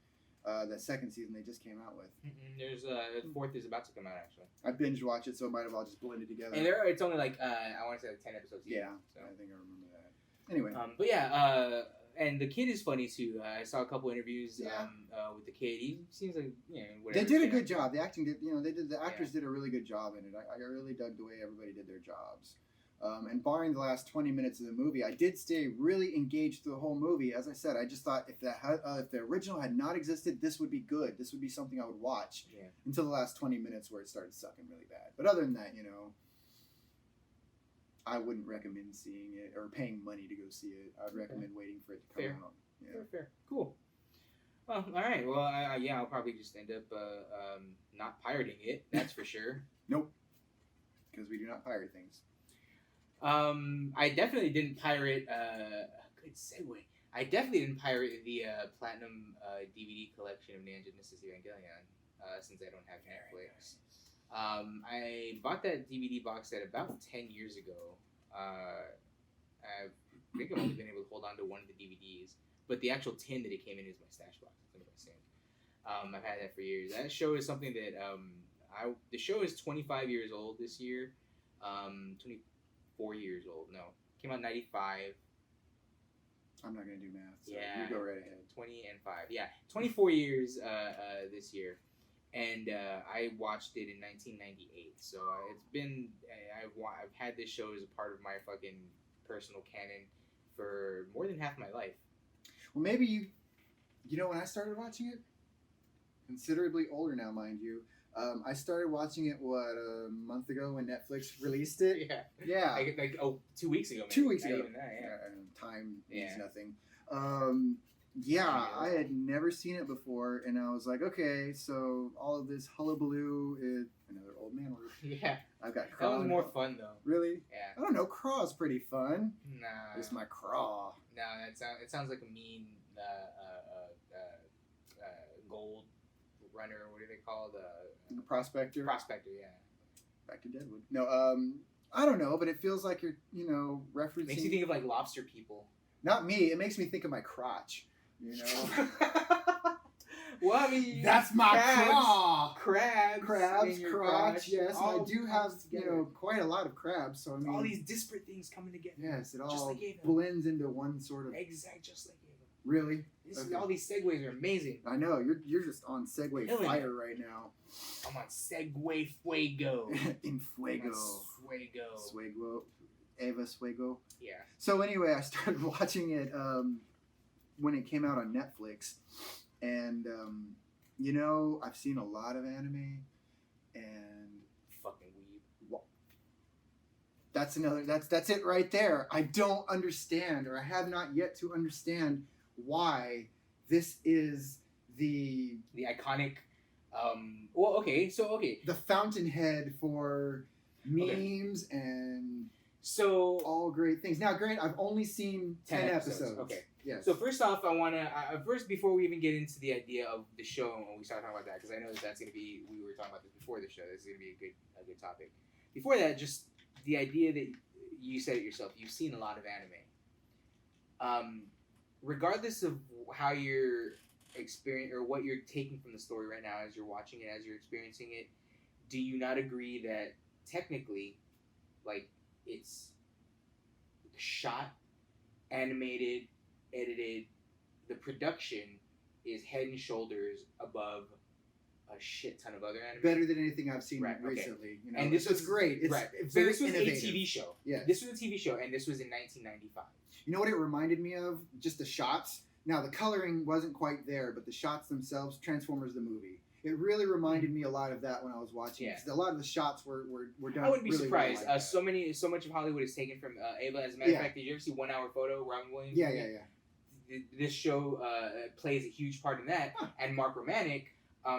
Speaker 2: the 2nd season they just came out with.
Speaker 1: There's the 4th is about to come out actually.
Speaker 2: I binge watch it, so it might have all just blended together.
Speaker 1: And it's only like I want to say like 10 episodes.
Speaker 2: Yeah, so. I think I remember that. Anyway.
Speaker 1: But yeah, and the kid is funny too. I saw a couple interviews with the kid. He seems like whatever.
Speaker 2: They did a good job. The acting did. The actors did a really good job in it. I really dug the way everybody did their jobs. And barring the last 20 minutes of the movie, I did stay really engaged through the whole movie. As I said, I just thought if the original had not existed, this would be good. This would be something I would watch until the last 20 minutes where it started sucking really bad. But other than that, I wouldn't recommend seeing it or paying money to go see it. I'd recommend waiting for it to come out. Yeah.
Speaker 1: Fair. Cool. Well, all right. Well, I'll probably just end up not pirating it. That's for sure.
Speaker 2: Nope. Because we do not pirate things.
Speaker 1: I definitely didn't pirate. Good segue. I definitely didn't pirate the platinum DVD collection of Neon Genesis Evangelion since I don't have Netflix. I bought that DVD box set about 10 years ago. I think I've only been able to hold on to one of the DVDs, but the actual tin that it came in is my stash box. It's under my sink. I've had that for years. That show is something that the show is 25 years old this year. 24 years old. No, came out in 95.
Speaker 2: I'm not gonna do math. So
Speaker 1: yeah,
Speaker 2: you go right ahead.
Speaker 1: 20 and 5. Yeah, 24 years this year, and I watched it in 1998. So it's been I've had this show as a part of my fucking personal canon for more than half my life.
Speaker 2: Well, maybe you know when I started watching it, considerably older now, mind you. I started watching it, a month ago when Netflix released it? Yeah.
Speaker 1: Like 2 weeks ago, maybe.
Speaker 2: 2 weeks
Speaker 1: Not
Speaker 2: ago.
Speaker 1: Even that,
Speaker 2: Time means nothing. I had never seen it before, and I was like, okay, so all of this hullabaloo is another old man word.
Speaker 1: Yeah.
Speaker 2: I've got
Speaker 1: Craw. That was more fun, though.
Speaker 2: Really?
Speaker 1: Yeah.
Speaker 2: I don't know. Craw's pretty fun.
Speaker 1: Nah.
Speaker 2: It's my Craw.
Speaker 1: No, it sounds like a mean gold runner. What are they called?
Speaker 2: Prospector.
Speaker 1: Prospector, yeah.
Speaker 2: Back to Deadwood. No, I don't know, but it feels like you're, referencing.
Speaker 1: Makes you think of like lobster people.
Speaker 2: Not me. It makes me think of my crotch.
Speaker 1: Well, I mean,
Speaker 2: that's my craw.
Speaker 1: Crabs,
Speaker 2: crotch. Yes, I do have quite a lot of crabs. So I mean,
Speaker 1: all these disparate things coming together.
Speaker 2: Yes, it all blends into one sort of.
Speaker 1: Exact, just like Ava.
Speaker 2: Really?
Speaker 1: All these segues are amazing.
Speaker 2: I know you're just on Segway fire right now.
Speaker 1: I'm on Segway Fuego.
Speaker 2: In Fuego.
Speaker 1: Fuego.
Speaker 2: Eva Fuego.
Speaker 1: Yeah.
Speaker 2: So anyway, I started watching it when it came out on Netflix, and I've seen a lot of anime, and
Speaker 1: fucking weeb.
Speaker 2: Well, that's it right there. I don't understand, or I have not yet to understand why this is the
Speaker 1: iconic.
Speaker 2: The fountainhead for memes and all great things. Now, granted, I've only seen 10 episodes.
Speaker 1: Okay.
Speaker 2: Yes.
Speaker 1: So first off, I want to before we even get into the idea of the show and when we start talking about that, because I know that's going to be, we were talking about this before the show. This is going to be a good topic. Before that, just the idea that you said it yourself. You've seen a lot of anime. Regardless of how you're experiencing or what you're taking from the story right now as you're watching it, as you're experiencing it, do you not agree that technically, like, it's shot, animated, edited, the production is head and shoulders above a shit ton of other anime.
Speaker 2: Better than anything I've seen recently.
Speaker 1: Okay. And this was
Speaker 2: great. It's
Speaker 1: so this was innovative. A TV show.
Speaker 2: Yeah.
Speaker 1: This was a TV show, and this was in 1995.
Speaker 2: You know what it reminded me of? Just the shots. Now, the coloring wasn't quite there, but the shots themselves, Transformers the movie. It really reminded me a lot of that when I was watching.
Speaker 1: Yeah.
Speaker 2: A lot of the shots were done.
Speaker 1: I wouldn't be
Speaker 2: really
Speaker 1: surprised.
Speaker 2: Well like
Speaker 1: So much of Hollywood is taken from Ava. As a matter of fact, did you ever see 1 Hour Photo? Robin Williams.
Speaker 2: Yeah.
Speaker 1: This show plays a huge part in that.
Speaker 2: Huh.
Speaker 1: And Mark Romanek,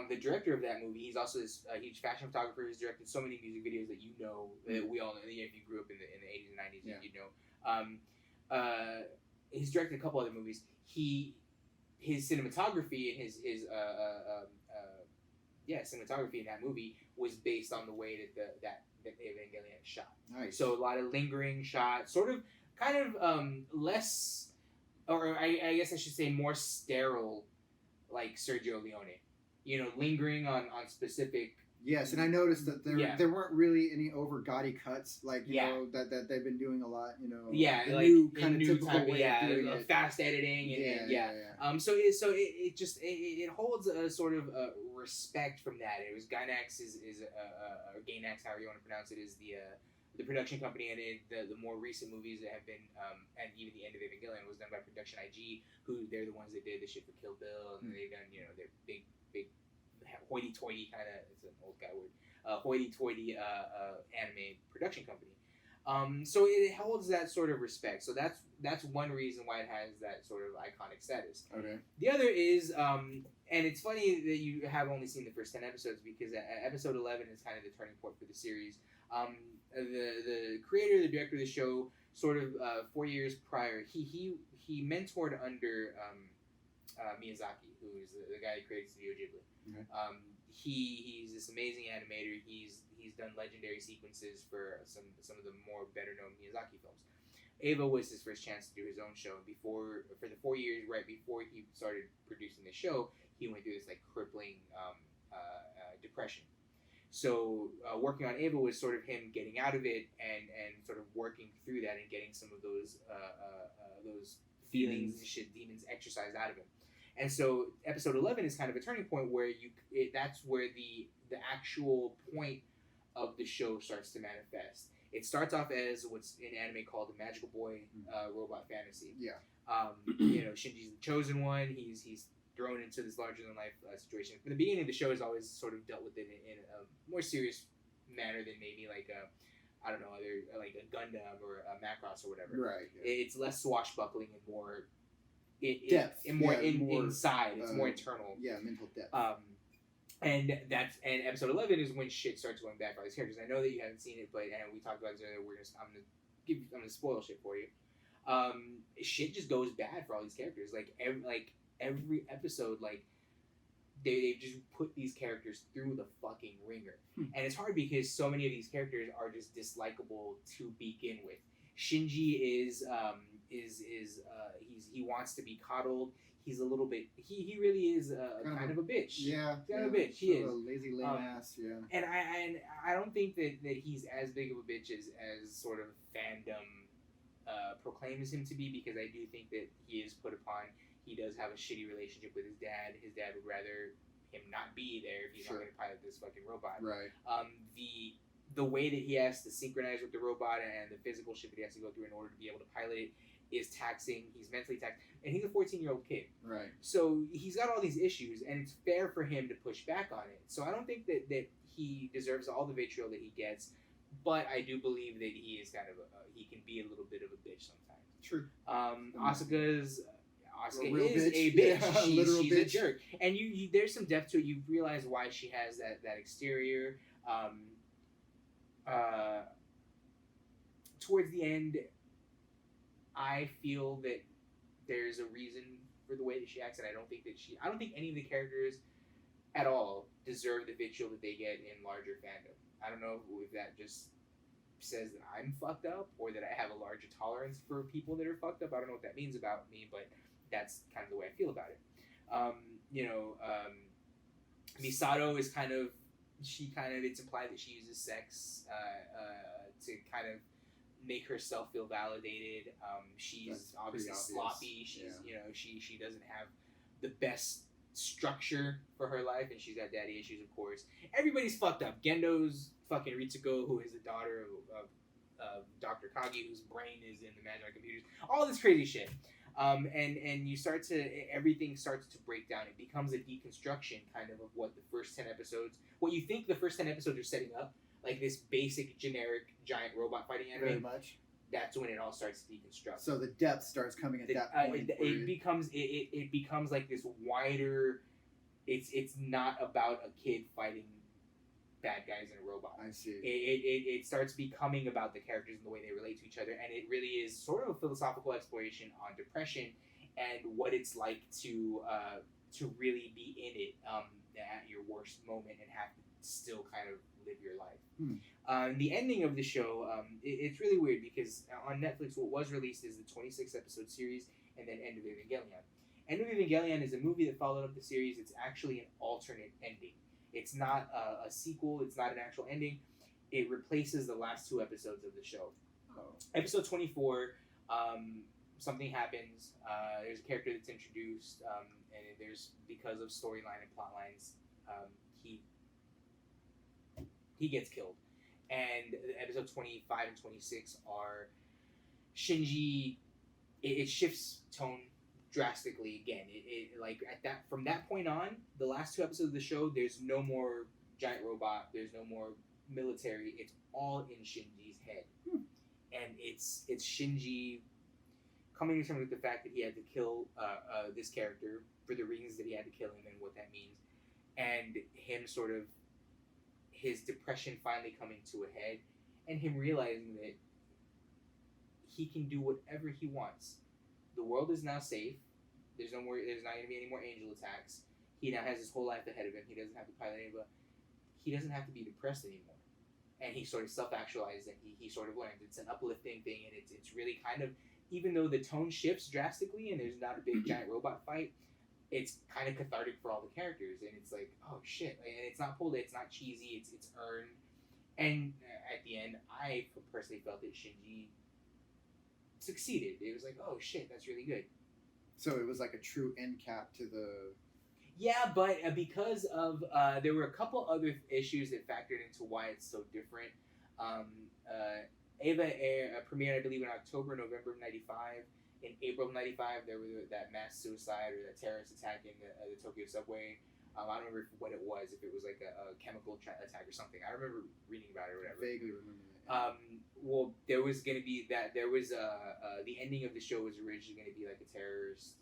Speaker 1: the director of that movie, he's also this huge fashion photographer. He's directed so many music videos that you know, that we all know. If you grew up in the 80s and 90s,
Speaker 2: Yeah.
Speaker 1: you know. He's directed a couple other movies. His cinematography and his cinematography in that movie was based on the way that Evangelion shot.
Speaker 2: Nice.
Speaker 1: So a lot of lingering shots, kind of less, or I guess I should say more sterile, like Sergio Leone. You know, lingering on specific.
Speaker 2: Yes, and I noticed that there weren't really any over gaudy cuts, like you know that they've been doing a lot. You know,
Speaker 1: yeah,
Speaker 2: the
Speaker 1: like
Speaker 2: new kind of
Speaker 1: new
Speaker 2: typical
Speaker 1: type,
Speaker 2: way of doing it.
Speaker 1: fast editing and So it holds a sort of respect from that. It was Gainax or Gainax, however you want to pronounce it, is the production company, and the more recent movies that have been and even the end of Evangelion was done by Production IG, who they're the ones that did the shit for Kill Bill, and they've done their big hoity-toity kind of, it's an old guy word, hoity-toity anime production company. So it holds that sort of respect. So that's one reason why it has that sort of iconic status.
Speaker 2: Okay.
Speaker 1: The other is, and it's funny that you have only seen the first 10 episodes, because episode 11 is kind of the turning point for the series. The creator, the director of the show, sort of 4 years prior, he mentored under Miyazaki, who is the guy who created Studio Ghibli.
Speaker 2: Okay.
Speaker 1: He's this amazing animator. He's done legendary sequences for some of the more better known Miyazaki films. Ava was his first chance to do his own show. For the 4 years right before he started producing the show, he went through this like crippling depression. So working on Ava was sort of him getting out of it and sort of working through that and getting some of those feelings and shit, demons exercised out of him. And so episode 11 is kind of a turning point where that's where the actual point of the show starts to manifest. It starts off as what's in anime called the Magical Boy robot fantasy.
Speaker 2: Yeah.
Speaker 1: Shinji's the chosen one. He's thrown into this larger than life situation. From the beginning of the show, has always sort of dealt with it in a more serious manner than maybe like like a Gundam or a Macross or whatever.
Speaker 2: Right. Yeah.
Speaker 1: It's less swashbuckling and more
Speaker 2: depth,
Speaker 1: and more inside. It's more internal.
Speaker 2: Yeah, mental depth.
Speaker 1: And episode 11 is when shit starts going bad for all these characters. I know that you haven't seen it, but we talked about it earlier. I'm gonna spoil shit for you. Shit just goes bad for all these characters. Every episode, they've just put these characters through the fucking ringer, and it's hard because so many of these characters are just dislikable to begin with. Shinji is he wants to be coddled. He's a little bit. He really is kind of a bitch.
Speaker 2: Yeah,
Speaker 1: kind of a bitch. He is
Speaker 2: a lazy lame ass. Yeah.
Speaker 1: And I don't think that he's as big of a bitch as sort of fandom proclaims him to be, because I do think that he is put upon. He does have a shitty relationship with his dad. His dad would rather him not be there if he's not going to pilot this fucking robot.
Speaker 2: Right.
Speaker 1: The way that he has to synchronize with the robot and the physical shit that he has to go through in order to be able to pilot it is taxing. He's mentally taxed, and he's a 14-year-old kid.
Speaker 2: Right.
Speaker 1: So he's got all these issues, and it's fair for him to push back on it. So I don't think that he deserves all the vitriol that he gets, but I do believe that he is kind of he can be a little bit of a bitch sometimes.
Speaker 2: True.
Speaker 1: Asuka is a bitch.
Speaker 2: Yeah,
Speaker 1: She's a jerk, and you there's some depth to it. You realize why she has that exterior. Towards the end, I feel that there's a reason for the way that she acts, and I don't think any of the characters at all deserve the vitriol that they get in larger fandom. I don't know if that just says that I'm fucked up or that I have a larger tolerance for people that are fucked up. I don't know what that means about me, but that's kind of the way I feel about it. Misato is it's implied that she uses sex to kind of make herself feel validated. She's
Speaker 2: That's
Speaker 1: obviously sloppy. She's she doesn't have the best structure for her life, and she's got daddy issues, of course. Everybody's fucked up. Gendo's fucking Ritsuko, who is the daughter of Dr. Kagi, whose brain is in the Magi computers. All this crazy shit. And you start to everything starts to break down. It becomes a deconstruction kind of what the first 10 episodes, what you think the first 10 episodes are setting up, like this basic generic giant robot fighting anime.
Speaker 2: Very much.
Speaker 1: That's when it all starts to deconstruct.
Speaker 2: So the depth starts coming at that point.
Speaker 1: It becomes like this wider. It's not about a kid fighting bad guys and a robot.
Speaker 2: I see.
Speaker 1: It starts becoming about the characters and the way they relate to each other, and it really is sort of a philosophical exploration on depression and what it's like to really be in it at your worst moment and have to still kind of live your life. The ending of the show, it's really weird because on Netflix, what was released is the 26 episode series and then End of Evangelion. End of Evangelion is a movie that followed up the series. It's actually an alternate ending. It's not a sequel. It's not an actual ending. It replaces the last 2 episodes of the show.
Speaker 2: Oh.
Speaker 1: Episode 24, something happens. There's a character that's introduced, and there's, because of storyline and plot lines, he gets killed. And episode 25 and 26 are Shinji. It shifts tone drastically again. It like at that from that point on, the last 2 episodes of the show, there's no more giant robot. There's no more military. It's all in Shinji's head, and it's Shinji coming to terms with the fact that he had to kill this character for the reasons that he had to kill him and what that means, and him sort of his depression finally coming to a head, and him realizing that he can do whatever he wants. The world is now safe. There's not going to be any more angel attacks. He now has his whole life ahead of him. He doesn't have to pilot any, but he doesn't have to be depressed anymore. And he sort of self-actualized, and he sort of learned. It's an uplifting thing, and it's really kind of, even though the tone shifts drastically and there's not a big giant robot fight, it's kind of cathartic for all the characters, and it's like, oh shit, and it's not pulled, it's not cheesy, it's earned. And at the end, I personally felt that Shinji succeeded. It was like, oh shit, that's really good.
Speaker 2: So it was like a true end cap to the...
Speaker 1: Yeah, but because of, there were a couple other issues that factored into why it's so different. Eva premiered, I believe, in October, November of 95. In April of 95, there was that mass suicide or that terrorist attack in the Tokyo subway. I don't remember what it was, if it was like a chemical attack or something. I remember reading about it or whatever.
Speaker 2: I vaguely remember that.
Speaker 1: Well, there was going to be that. There was the ending of the show was originally going to be like a terrorist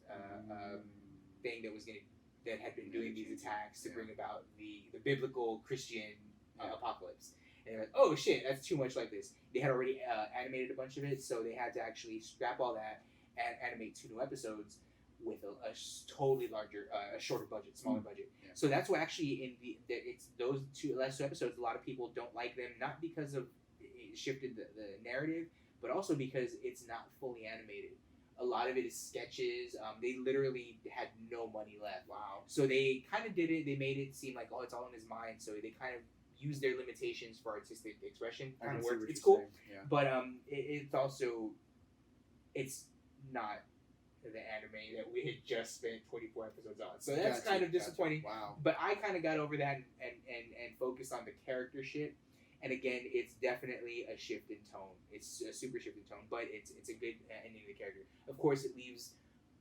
Speaker 1: thing that had been doing these attacks to bring about the biblical Christian apocalypse. And they're like, oh shit, that's too much like this. They had already animated a bunch of it, so they had to actually scrap all that and animate 2 new episodes with a totally larger, a shorter budget, smaller budget. Yeah. So that's why actually it's those last 2 episodes, a lot of people don't like them, not because of it shifted the narrative, but also because it's not fully animated. A lot of it is sketches. They literally had no money left. Wow. So they kind of did it. They made it seem like, oh, it's all in his mind. So they kind of used their limitations for artistic expression. Kind of works. It's cool. Yeah. But it's also, it's not the anime that we had just spent 24 episodes on. So that's kind of disappointing.
Speaker 2: Wow.
Speaker 1: But I kind of got over that and focused on the character shit. And again, it's definitely a shift in tone. It's a super shift in tone, but it's a good ending of the character. Of course, it leaves,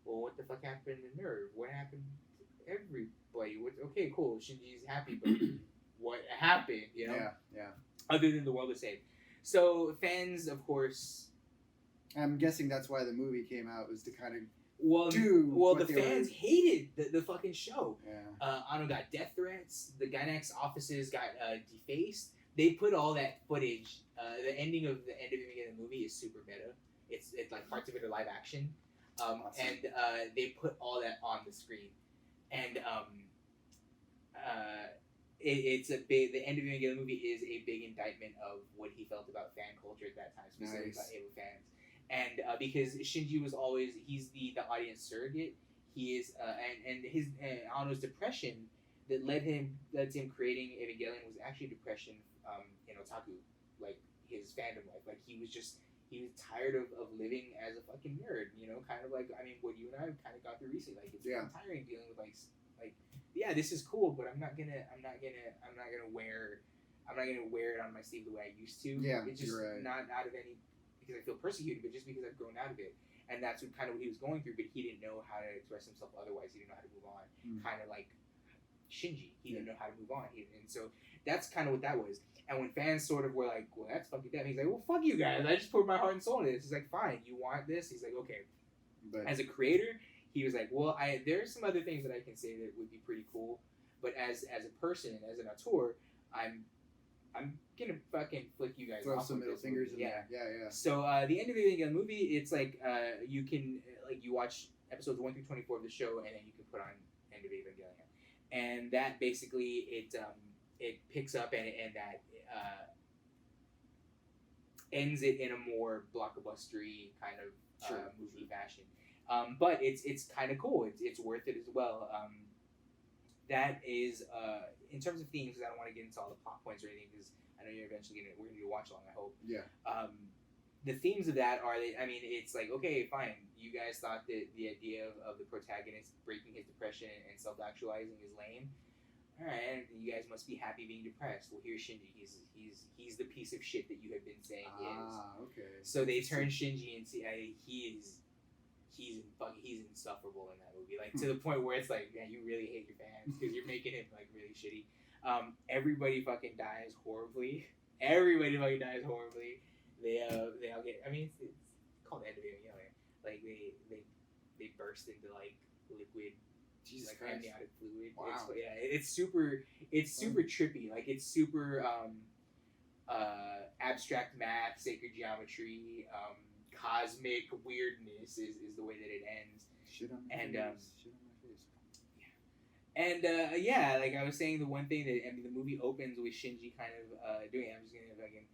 Speaker 1: well, what the fuck happened to Nerve? What happened to everybody? Okay, cool. Shinji's happy, but what happened? You know?
Speaker 2: Yeah.
Speaker 1: Other than the world is saved. So fans, of course.
Speaker 2: I'm guessing that's why the movie came out, was to kind of
Speaker 1: the fans hated the fucking show.
Speaker 2: Yeah.
Speaker 1: Ano got death threats. The Gainax offices got defaced. They put all that footage. The ending of the movie is super meta. It's like parts of it are live action,
Speaker 2: awesome.
Speaker 1: And they put all that on the screen, and it's a big. The end of the movie is a big indictment of what he felt about fan culture at that time, specifically about Halo fans. And because Shinji was always, he's the audience surrogate. He is, and his Ano's depression that led to him creating Evangelion was actually depression in otaku, like his fandom life. Like he was tired of living as a fucking nerd, you know, kind of like, I mean, what you and I have kind of got through recently. Like it's tiring dealing with like yeah, this is cool, but I'm not gonna wear it on my sleeve the way I used to.
Speaker 2: Yeah,
Speaker 1: it's just not out of any, because I feel persecuted, but just because I've grown out of it. and that's what kind of what he was going through. But he didn't know how to express himself otherwise. He didn't know how to move on. Kind of like Shinji, he didn't know how to move on, and so that's kind of what that was. And when fans sort of were like, "Well, that's fucking dead," he's like, "Well, fuck you guys. I just put my heart and soul into this." He's like, "Fine, you want this?" He's like, "Okay." But as a creator, he was like, "Well, there's some other things that I can say that would be pretty cool, but as a person, as an auteur, I'm gonna fucking flick you guys
Speaker 2: throw
Speaker 1: off
Speaker 2: some middle fingers in there. Yeah.
Speaker 1: So the end of the movie, it's like you can you watch episodes 1 through 24 of the show, and then you can put on End of Evangelion, and that basically it picks up and that ends it in a more blockbustery kind of movie fashion. But it's kind of cool. It's worth it as well. That is in terms of themes, because I don't want to get into all the plot points or anything, because I know we're gonna do a watch along, I hope.
Speaker 2: Yeah.
Speaker 1: The themes of that are that, I mean, it's like, okay, fine, you guys thought that the idea of the protagonist breaking his depression and self-actualizing is lame. All right, you guys must be happy being depressed. Well, here's Shinji. He's the piece of shit that you have been saying he is.
Speaker 2: Okay.
Speaker 1: So they turn Shinji into he's insufferable in that movie, like to the point where it's like, man, you really hate your fans because you're making him like really shitty. Everybody fucking dies horribly. They all get. I mean, it's called End of Evangelion. Like they burst into like liquid.
Speaker 2: Jesus
Speaker 1: like
Speaker 2: Christ.
Speaker 1: amniotic fluid.
Speaker 2: Wow.
Speaker 1: It's super trippy. Like it's super abstract math, sacred geometry, cosmic weirdness is the way that it ends.
Speaker 2: Shit on my face.
Speaker 1: And like I was saying, the one thing that the movie opens with Shinji kind of doing. I'm just gonna fucking.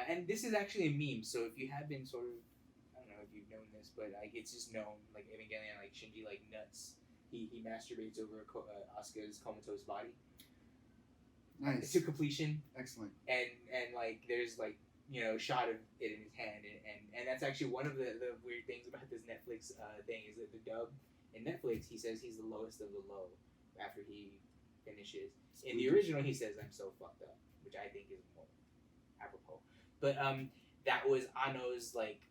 Speaker 1: And this is actually a meme. So if you have been sort of, I don't know if you've known this, but like it's just known, like Evangelion, like Shinji like nuts. He masturbates over Asuka's comatose body.
Speaker 2: Nice.
Speaker 1: To completion.
Speaker 2: Excellent.
Speaker 1: And like there's like shot of it in his hand, and that's actually one of the weird things about this Netflix thing is that the dub in Netflix, he says he's the lowest of the low after he finishes. In the original, he says I'm so fucked up, which I think is more apropos. But that was Anno's like,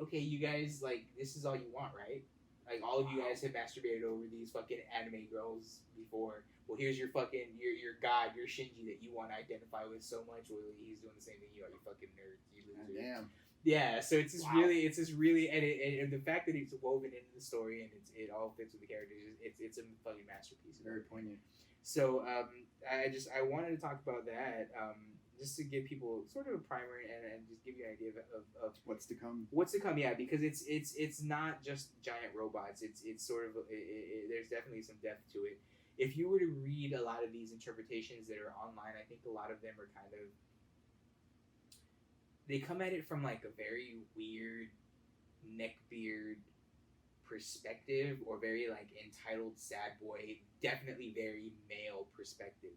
Speaker 1: okay, you guys, like, this is all you want, right? Like, all of you guys have masturbated over these fucking anime girls before. Well, here's your fucking, your god, your Shinji that you want to identify with so much. Well, he's doing the same thing you are, you fucking nerds, you losers.
Speaker 2: Damn.
Speaker 1: Yeah, so it's just really, and the fact that it's woven into the story and it all fits with the characters, it's a fucking masterpiece.
Speaker 2: Very poignant.
Speaker 1: So, I wanted to talk about that, just to give people sort of a primer and just give you an idea of
Speaker 2: what's to come.
Speaker 1: Yeah, because it's not just giant robots. It's sort of there's definitely some depth to it. If you were to read a lot of these interpretations that are online, I think a lot of them are kind of, they come at it from like a very weird neckbeard perspective, or very like entitled sad boy, definitely very male perspective.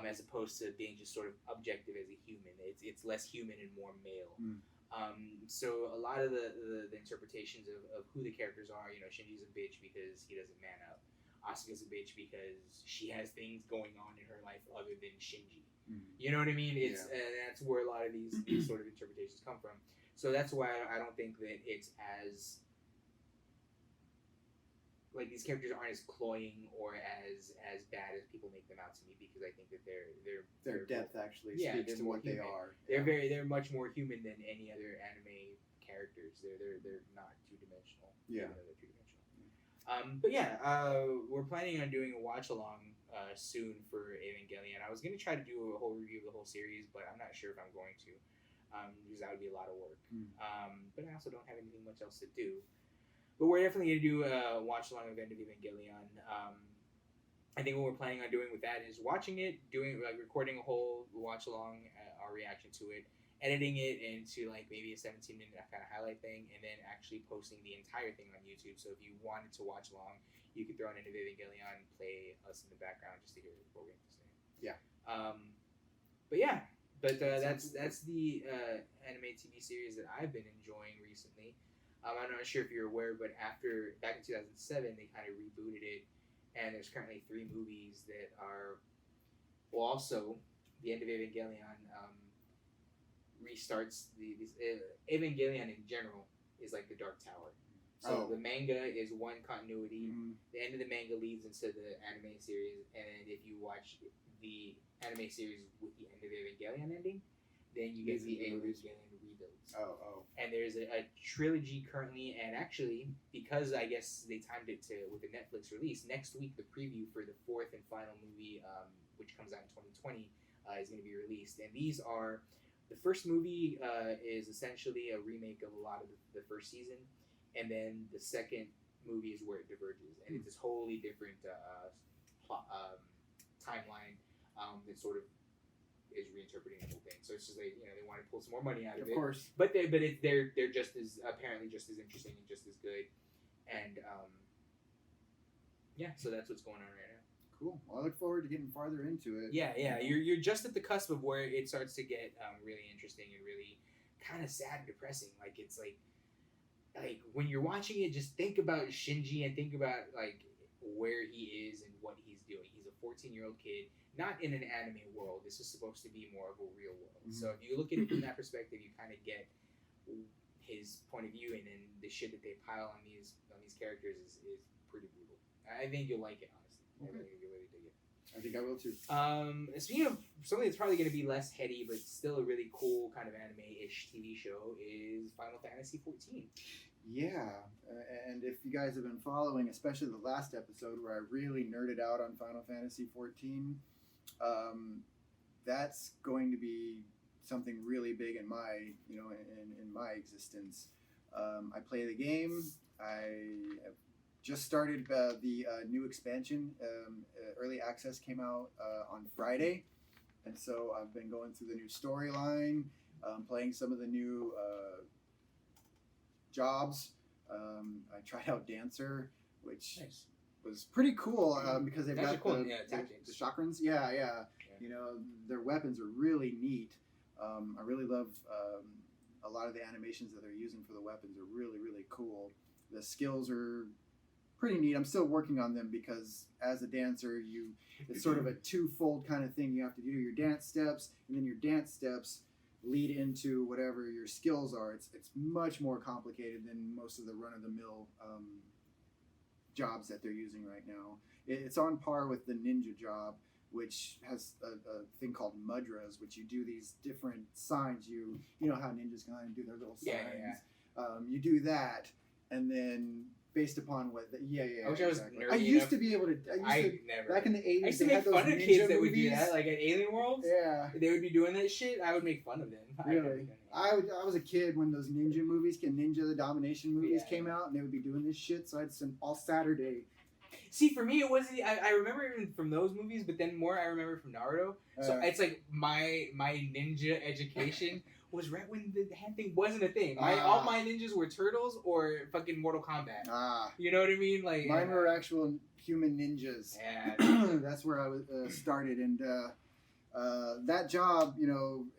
Speaker 1: As opposed to being just sort of objective as a human. It's less human and more male. So a lot of the interpretations of who the characters are, Shinji's a bitch because he doesn't man up. Asuka's a bitch because she has things going on in her life other than Shinji. You know what I mean? That's where a lot of these sort of interpretations come from. So that's why I don't think that it's as, like, these characters aren't as cloying or as bad as people make them out to me, because I think that
Speaker 2: their depth actually speaks to what
Speaker 1: human.
Speaker 2: they are.
Speaker 1: They're much more human than any other anime characters. They're not two-dimensional.
Speaker 2: Yeah.
Speaker 1: They're two-dimensional. But yeah, we're planning on doing a watch along soon for Evangelion. I was gonna try to do a whole review of the whole series, but I'm not sure if I'm going to, because that would be a lot of work. But I also don't have anything much else to do. But we're definitely going to do a watch-along of End of Evangelion. I think what we're planning on doing with that is watching it, recording a whole watch-along, our reaction to it, editing it into like maybe a 17-minute kind of highlight thing, and then actually posting the entire thing on YouTube. So if you wanted to watch along, you could throw on End of Evangelion, play us in the background just to hear what we're going to say.
Speaker 2: Yeah.
Speaker 1: That's the anime TV series that I've been enjoying recently. I'm not sure if you're aware, but back in 2007, they kind of rebooted it, and there's currently 3 movies that are, well, also, the End of Evangelion restarts Evangelion in general is like the Dark Tower. So the manga is one continuity. The end of the manga leads into the anime series, and if you watch the anime series with the end of Evangelion ending, then you get the Evangelion rebuilds. And there's a trilogy currently, and actually, because I guess they timed it with the Netflix release, next week the preview for the fourth and final movie, which comes out in 2020, is going to be released. And these are, the first movie is essentially a remake of a lot of the first season, and then the second movie is where it diverges, and it's this wholly different timeline that sort of is reinterpreting the whole thing. So it's just like, they want to pull some more money out of it.
Speaker 2: Of course.
Speaker 1: But they're just as apparently just as interesting and just as good. And so that's what's going on right now.
Speaker 2: Cool. Well, I look forward to getting farther into it.
Speaker 1: Yeah. You're just at the cusp of where it starts to get really interesting and really kind of sad and depressing. Like it's like when you're watching it, just think about Shinji and think about like where he is and what he's doing. He's a 14-year-old kid, not in an anime world. This is supposed to be more of a real world. So if you look at it from that perspective, you kind of get his point of view, and then the shit that they pile on these characters is pretty brutal. I think you'll like it, honestly.
Speaker 2: Okay.
Speaker 1: I think you'll really dig it.
Speaker 2: I think I will too.
Speaker 1: Speaking of something that's probably going to be less heady, but still a really cool kind of anime-ish TV show is Final Fantasy XIV.
Speaker 2: Yeah, and if you guys have been following, especially the last episode where I really nerded out on Final Fantasy XIV, that's going to be something really big in my, in my existence. I play the game. I have just started the new expansion. Early access came out on Friday, and so I've been going through the new storyline, playing some of the new jobs. I tried out Dancer, which was pretty cool because they've got the chakrans. Yeah. Their weapons are really neat. I really love a lot of the animations that they're using for the weapons are really, really cool. The skills are pretty neat. I'm still working on them because as a dancer, it's sort of a twofold kind of thing. You have to do your dance steps, and then your dance steps lead into whatever your skills are. It's much more complicated than most of the run-of-the-mill jobs that they're using right now. It's on par with the ninja job, which has a thing called mudras, which you do these different signs. You know how ninjas kind of do their little signs. You do that, and then based upon what
Speaker 1: I wish I was nerdy
Speaker 2: I used to be able to.
Speaker 1: Never.
Speaker 2: Back in the 80s,
Speaker 1: I used to make fun of kids that would do that, like at Alien Worlds.
Speaker 2: Yeah,
Speaker 1: they would be doing that shit. I would make fun of them.
Speaker 2: Really, I was a kid when those Ninja the Domination movies came out, and they would be doing this shit. So I'd spend all Saturday.
Speaker 1: See, for me, it wasn't. I remember even from those movies, but then more I remember from Naruto. So it's like my ninja education was right when the hand thing wasn't a thing. All my ninjas were turtles or fucking Mortal Kombat. You know what I mean? Like
Speaker 2: mine were actual human ninjas.
Speaker 1: Yeah,
Speaker 2: that's where I was started, and that job,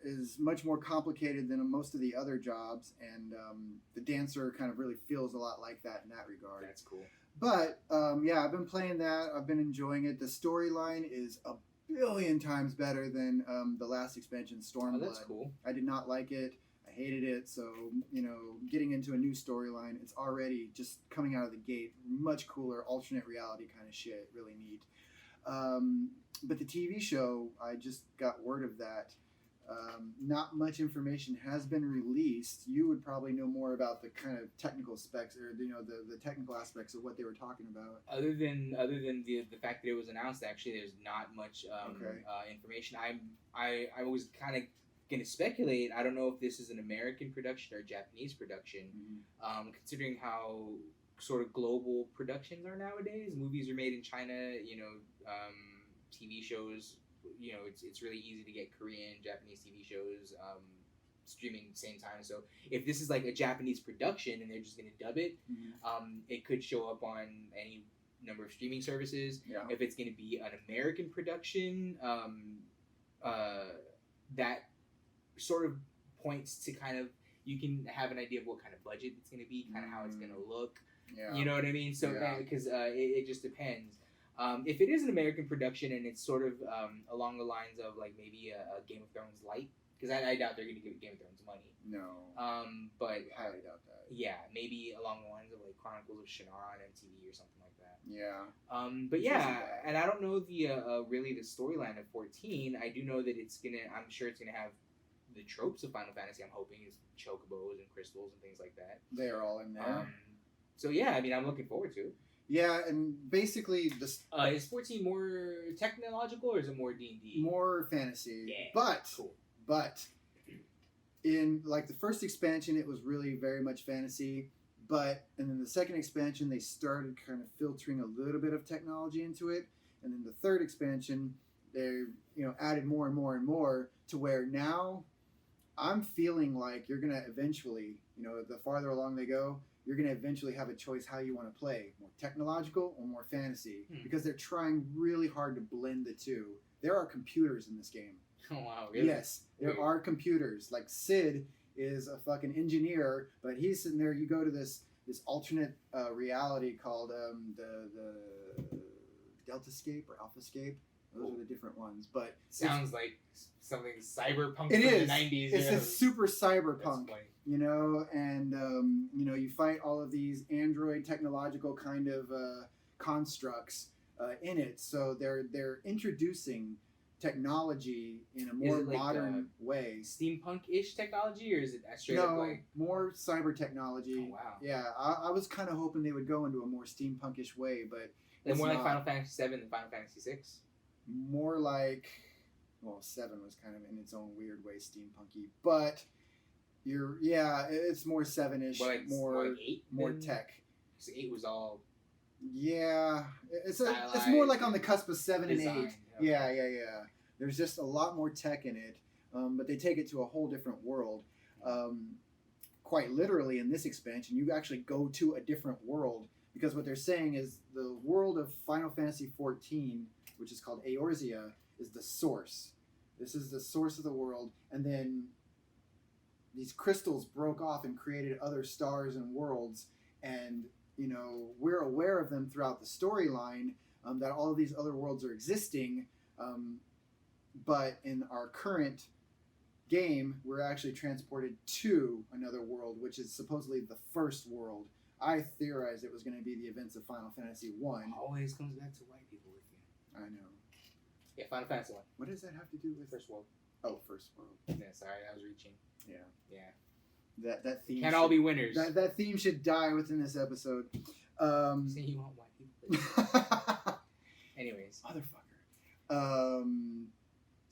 Speaker 2: is much more complicated than most of the other jobs, and the dancer kind of really feels a lot like that in that regard.
Speaker 1: That's cool.
Speaker 2: But I've been playing that. I've been enjoying it. The storyline is a billion times better than the last expansion, Stormblood.
Speaker 1: Oh, that's cool.
Speaker 2: I did not like it. I hated it. So, getting into a new storyline, it's already just coming out of the gate, much cooler, alternate reality kind of shit. Really neat. But the TV show, I just got word of that. Not much information has been released. You would probably know more about the kind of technical specs, or the technical aspects of what they were talking about.
Speaker 1: Other than the fact that it was announced, actually, there's not much information. I was kind of gonna speculate. I don't know if this is an American production or a Japanese production. Considering how sort of global productions are nowadays, movies are made in China. TV shows. It's really easy to get Korean, Japanese TV shows streaming at the same time. So if this is like a Japanese production and they're just going to dub it, it could show up on any number of streaming services.
Speaker 2: Yeah.
Speaker 1: If it's going to be an American production, that sort of points to kind of, you can have an idea of what kind of budget it's going to be, kind of how it's going to look.
Speaker 2: Yeah.
Speaker 1: You know what I mean? So because it just depends. If it is an American production and it's sort of along the lines of like maybe a Game of Thrones light because I doubt they're going to give Game of Thrones money.
Speaker 2: No.
Speaker 1: But
Speaker 2: I highly doubt that.
Speaker 1: yeah, maybe along the lines of like Chronicles of Shannara on MTV or something like that.
Speaker 2: Yeah.
Speaker 1: But yeah, and I don't know the really the storyline of 14. I do know that I'm sure it's gonna have the tropes of Final Fantasy. I'm hoping is chocobos and crystals and things like that.
Speaker 2: They are all in there.
Speaker 1: So yeah, I mean, I'm looking forward to it.
Speaker 2: Yeah, and basically this
Speaker 1: is 14 more technological or is it more D&D?
Speaker 2: more fantasy.
Speaker 1: Yeah,
Speaker 2: But in like the first expansion, it was really very much fantasy. And then the second expansion, they started kind of filtering a little bit of technology into it. And then the third expansion, they added more and more and more to where now I'm feeling like you're gonna eventually, the farther along they go, you're gonna eventually have a choice how you want to play, more technological or more fantasy, because they're trying really hard to blend the two. There are computers in this game.
Speaker 1: Oh wow, really?
Speaker 2: Yes, there are computers. Like Sid is a fucking engineer, but he's sitting there. You go to this alternate reality called the Deltascape or Alphascape. Those are the different ones, but
Speaker 1: sounds like something cyberpunk
Speaker 2: it
Speaker 1: from
Speaker 2: is.
Speaker 1: the 90s.
Speaker 2: It's a super cyberpunk,
Speaker 1: That's
Speaker 2: and you fight all of these android technological kind of constructs in it. So they're introducing technology in a more modern way.
Speaker 1: Steampunk-ish technology, or is it straight up like
Speaker 2: more cyber technology?
Speaker 1: Oh wow!
Speaker 2: Yeah, I was kind of hoping they would go into a more steampunk-ish way, but
Speaker 1: like more like Final Fantasy VII than Final Fantasy VI.
Speaker 2: More like, well, 7 was kind of in its own weird way steampunky, but it's more 7-ish, more like 8, more tech.
Speaker 1: So 8 was all.
Speaker 2: Yeah, it's more like on the cusp of 7 and 8. Okay. Yeah. There's just a lot more tech in it, but they take it to a whole different world. Quite literally, in this expansion, you actually go to a different world, because what they're saying is the world of Final Fantasy XIV, which is called Eorzea, is the source. This is the source of the world, and then these crystals broke off and created other stars and worlds, and we're aware of them throughout the storyline, that all of these other worlds are existing, but in our current game, we're actually transported to another world, which is supposedly the first world. I theorized it was going to be the events of Final Fantasy 1.
Speaker 1: Always comes back to white people with you.
Speaker 2: I know.
Speaker 1: Yeah, Final Fantasy 1.
Speaker 2: What does that have to do with
Speaker 1: First World?
Speaker 2: Oh, First World.
Speaker 1: Yeah, sorry, I was reaching.
Speaker 2: Yeah. That theme
Speaker 1: can't all be winners.
Speaker 2: That theme should die within this episode.
Speaker 1: Saying you want white people. Anyways.
Speaker 2: Motherfucker.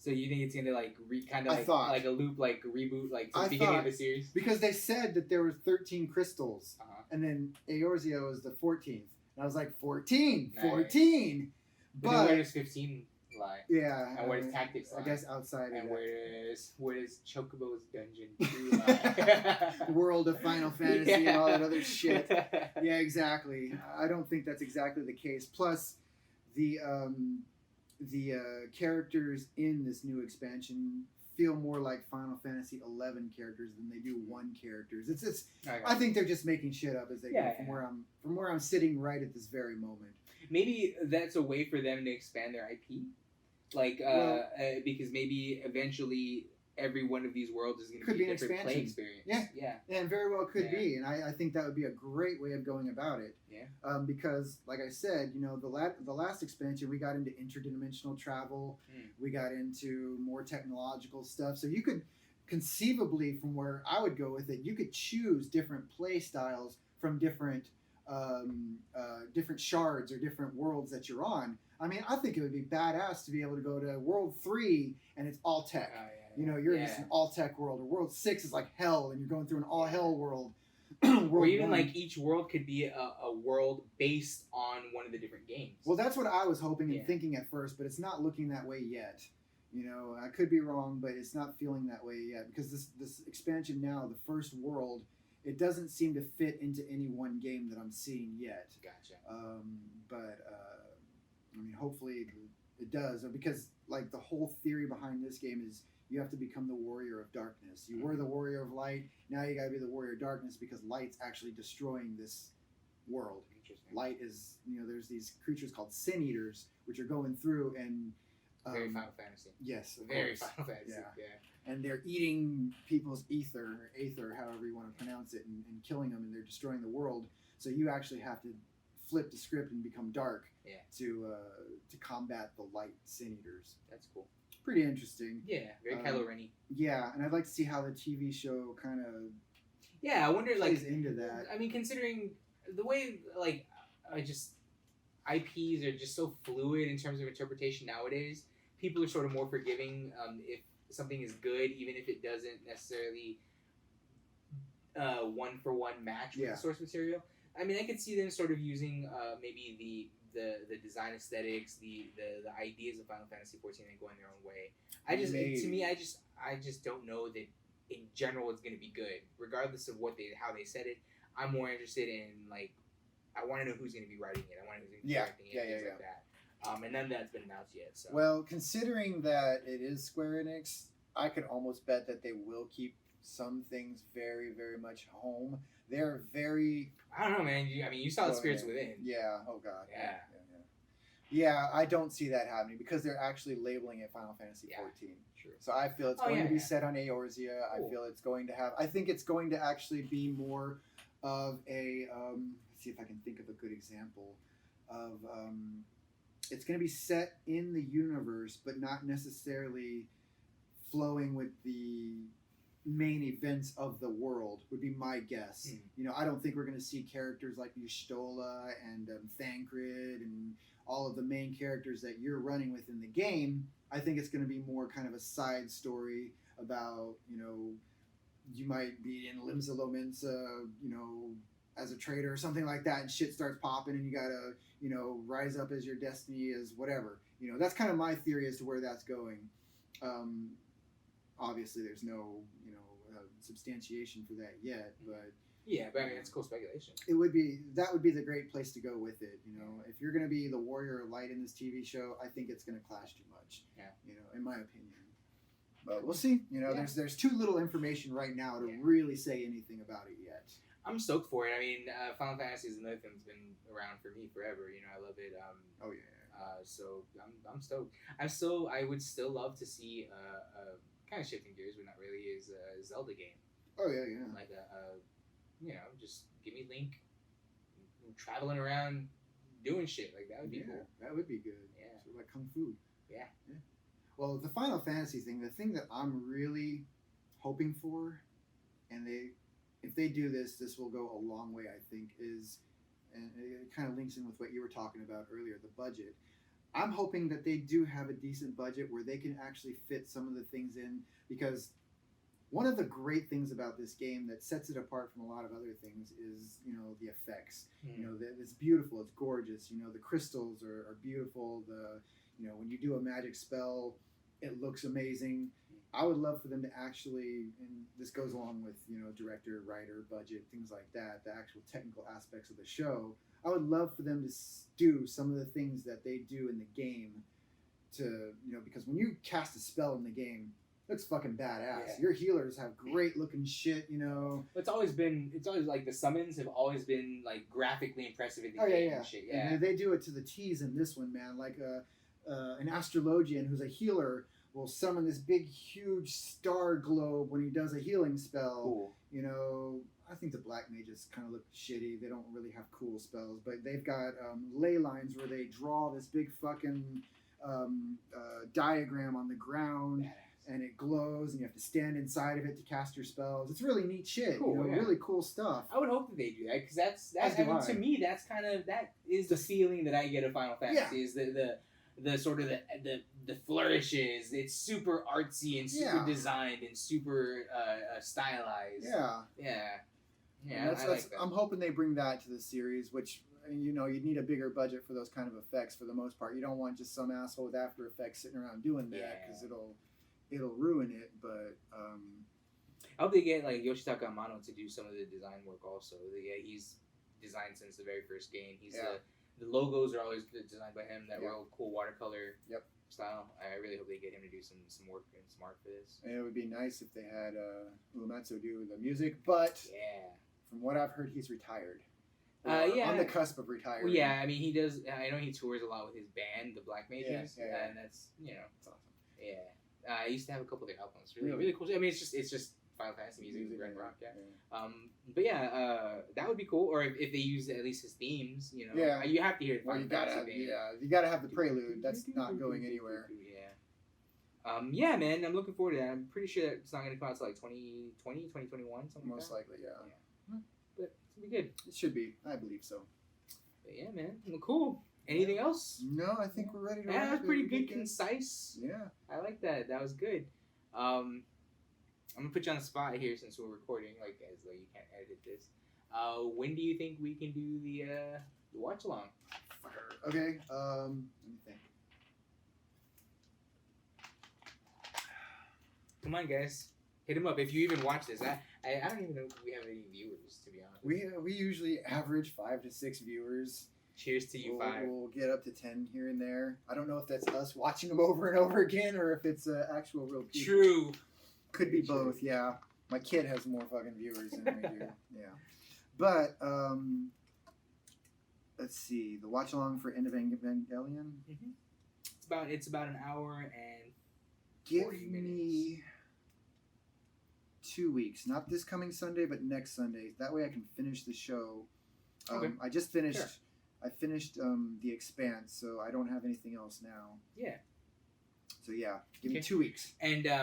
Speaker 1: So you think it's gonna like like a loop, like a reboot, like to the beginning of the series?
Speaker 2: Because they said that there were 13 crystals, and then Eorzea was the 14th, and I was like 14.
Speaker 1: But then where does 15 lie?
Speaker 2: Yeah.
Speaker 1: And where does Tactics lie?
Speaker 2: I guess outside.
Speaker 1: And where does Chocobo's Dungeon 2 lie?
Speaker 2: World of Final Fantasy and all that other shit. Yeah, exactly. I don't think that's exactly the case. Plus, the characters in this new expansion feel more like Final Fantasy XI characters than they do 1 characters. It's I think they're just making shit up as they go from where I'm sitting right at this very moment.
Speaker 1: Maybe that's a way for them to expand their IP, because maybe eventually every one of these worlds is going to be a different play experience. Yeah,
Speaker 2: and very well could be, and I think that would be a great way of going about it.
Speaker 1: Yeah.
Speaker 2: Because, like I said, the last expansion we got into interdimensional travel, we got into more technological stuff, so you could conceivably, from where I would go with it, you could choose different play styles from different shards or different worlds that you're on. I mean, I think it would be badass to be able to go to World 3 and it's all tech. You're in just an all tech world. Or World 6 is like hell and you're going through an all hell world.
Speaker 1: Or even like each world could be a world based on one of the different games.
Speaker 2: Well, that's what I was hoping and thinking at first, but it's not looking that way yet. I could be wrong, but it's not feeling that way yet, because this expansion now, the first world, it doesn't seem to fit into any one game that I'm seeing yet.
Speaker 1: Gotcha.
Speaker 2: I mean, hopefully it does, because like the whole theory behind this game is you have to become the warrior of darkness. You were the warrior of light. Now you got to be the warrior of darkness, because light's actually destroying this world.
Speaker 1: Interesting.
Speaker 2: Light is, there's these creatures called sin eaters, which are going through and
Speaker 1: Very Final Fantasy.
Speaker 2: Yes, of
Speaker 1: Very
Speaker 2: course.
Speaker 1: Final Fantasy.
Speaker 2: Yeah.
Speaker 1: Yeah.
Speaker 2: And they're eating people's ether, however you want to pronounce it, and killing them, and they're destroying the world. So you actually have to flip the script and become dark to combat the light sin eaters.
Speaker 1: That's cool.
Speaker 2: Pretty interesting.
Speaker 1: Yeah, very Kylo Ren-y.
Speaker 2: Yeah, and I'd like to see how the TV show kind of
Speaker 1: I wonder
Speaker 2: plays into that.
Speaker 1: I mean, considering the way IPs are just so fluid in terms of interpretation nowadays. People are sort of more forgiving if something is good, even if it doesn't necessarily one for one match with the source material. I mean, I could see them sort of using maybe the design aesthetics, the ideas of Final Fantasy XIV and going their own way. I just don't know that in general it's going to be good, regardless of how they said it. I'm more interested in I want to know who's going to be writing it. I want to know who's going to be directing it, things like that. And none of that's been announced yet. So.
Speaker 3: Well, considering that it is Square Enix, I could almost bet that they will keep some things very, very much home. They're very...
Speaker 1: I don't know, man. You saw the Spirits Within.
Speaker 3: Yeah. Oh, God.
Speaker 1: Yeah.
Speaker 3: Yeah, I don't see that happening because they're actually labeling it Final Fantasy XIV.
Speaker 1: True.
Speaker 3: So I feel it's going to be set on Eorzea. Cool. I feel it's going to have... I think it's going to actually be more of a... let's see if I can think of a good example of... it's going to be set in the universe, but not necessarily flowing with the main events of the world, would be my guess. I don't think we're going to see characters like Y'shtola and Thancred and all of the main characters that you're running with in the game. I think it's going to be more kind of a side story about, you might be in Limsa Lominsa, as a trader or something like that, and shit starts popping and you gotta, rise up as your destiny as whatever. That's kind of my theory as to where that's going. Obviously there's no, substantiation for that yet, but...
Speaker 1: Yeah, but I mean, it's cool speculation.
Speaker 2: That would be the great place to go with it, If you're gonna be the warrior of light in this TV show, I think it's gonna clash too much.
Speaker 1: Yeah.
Speaker 2: In my opinion. But we'll see. There's too little information right now to really say anything about it yet.
Speaker 1: I'm stoked for it. I mean, Final Fantasy is another thing that's been around for me forever. I love it. So I'm stoked. I would still love to see kind of shifting gears, but not really, is a Zelda game.
Speaker 2: Oh yeah.
Speaker 1: Like just give me Link traveling around doing shit. Like that would be cool.
Speaker 2: That would be good.
Speaker 1: Yeah.
Speaker 2: Sort of like Kung Fu.
Speaker 1: Yeah.
Speaker 2: Well, the Final Fantasy thing, the thing that I'm really hoping for, and if they do this will go a long way, I think, and it kind of links in with what you were talking about earlier, the budget. I'm hoping that they do have a decent budget where they can actually fit some of the things in, because one of the great things about this game that sets it apart from a lot of other things is, the effects. It's beautiful, it's gorgeous. The crystals are beautiful. When you do a magic spell, it looks amazing. I would love for them to actually, and this goes along with, director, writer, budget, things like that, the actual technical aspects of the show. I would love for them to do some of the things that they do in the game to, because when you cast a spell in the game, it looks fucking badass. Yeah. Your healers have great looking shit,
Speaker 1: It's always like the summons have always been like graphically impressive in the game and shit. Yeah.
Speaker 2: And they do it to the T's in this one, man. Like an astrologian who's a healer will summon this big, huge star globe when he does a healing spell. Cool. I think the black mages kind of look shitty. They don't really have cool spells, but they've got ley lines where they draw this big fucking diagram on the ground, and it glows, and you have to stand inside of it to cast your spells. It's really neat shit.
Speaker 1: Cool,
Speaker 2: really cool stuff.
Speaker 1: I would hope that they do that, because that's to me, that's kind of, that is the feeling that I get of Final Fantasy, is the sort of the flourishes. It's super artsy and super designed and super stylized. Yeah, I like that.
Speaker 2: I'm hoping they bring that to the series, which, you need a bigger budget for those kind of effects for the most part. You don't want just some asshole with After Effects sitting around doing that, because it'll ruin it. But
Speaker 1: I hope they get like Yoshitaka Amano to do some of the design work also. He's designed since the very first game. The logos are always designed by him. That real cool watercolor style. I really hope they get him to do some work and some art for this.
Speaker 2: And it would be nice if they had Uematsu do the music, but from what I've heard, he's retired.
Speaker 1: Yeah.
Speaker 3: on the cusp of retiring.
Speaker 1: Well, yeah, I mean, he does. I know he tours a lot with his band, the Black Mages,
Speaker 3: Yeah.
Speaker 1: and that's
Speaker 3: That's awesome.
Speaker 1: yeah. I used to have a couple of their albums. Really,
Speaker 3: Really?
Speaker 1: really cool. I mean, it's just Final Fantasy music, Red Rock, yeah.
Speaker 3: Yeah.
Speaker 1: But yeah, that would be cool. Or if they use at least his themes, you know.
Speaker 3: Yeah.
Speaker 1: You have to hear the
Speaker 3: Well,
Speaker 1: Final Fantasy theme.
Speaker 3: you gotta have the prelude. That's not going anywhere.
Speaker 1: Yeah. Yeah, man, I'm looking forward to that. I'm pretty sure that it's not going to come out until like 2020, 2021, something
Speaker 3: Most
Speaker 1: like that.
Speaker 3: likely, yeah.
Speaker 1: But it's going to be good.
Speaker 3: It should be. I believe so.
Speaker 1: But yeah, man. Well, cool. Anything else?
Speaker 3: No, I think we're ready to.
Speaker 1: Yeah, that was
Speaker 3: wrap it.
Speaker 1: pretty
Speaker 3: We
Speaker 1: good,
Speaker 3: did
Speaker 1: concise.
Speaker 3: Yeah.
Speaker 1: I like that. That was good. I'm gonna put you on the spot here since we're recording, like as though you can't edit this. When do you think we can do the watch along?
Speaker 3: Okay. Let me think.
Speaker 1: Come on, guys, hit him up if you even watch this. I don't even know if we have any viewers, to be honest.
Speaker 3: We usually average 5 to 6 viewers.
Speaker 1: Cheers to you, 5.
Speaker 3: We'll get up to 10 here and there. I don't know if that's us watching them over and over again or if it's actual real people.
Speaker 1: True.
Speaker 3: Could be both, yeah. My kid has more fucking viewers than we do. Yeah. But, let's see. The watch along for End of Evangelion.
Speaker 1: It's about an hour and
Speaker 3: Give
Speaker 1: 40 minutes.
Speaker 3: me 2 weeks. Not this coming Sunday, but next Sunday. That way I can finish the show.
Speaker 1: Okay.
Speaker 3: I just finished.
Speaker 1: Sure.
Speaker 3: I finished The Expanse, so I don't have anything else now.
Speaker 1: Yeah.
Speaker 3: So yeah, give me
Speaker 1: Okay.
Speaker 3: 2 weeks.
Speaker 1: And we're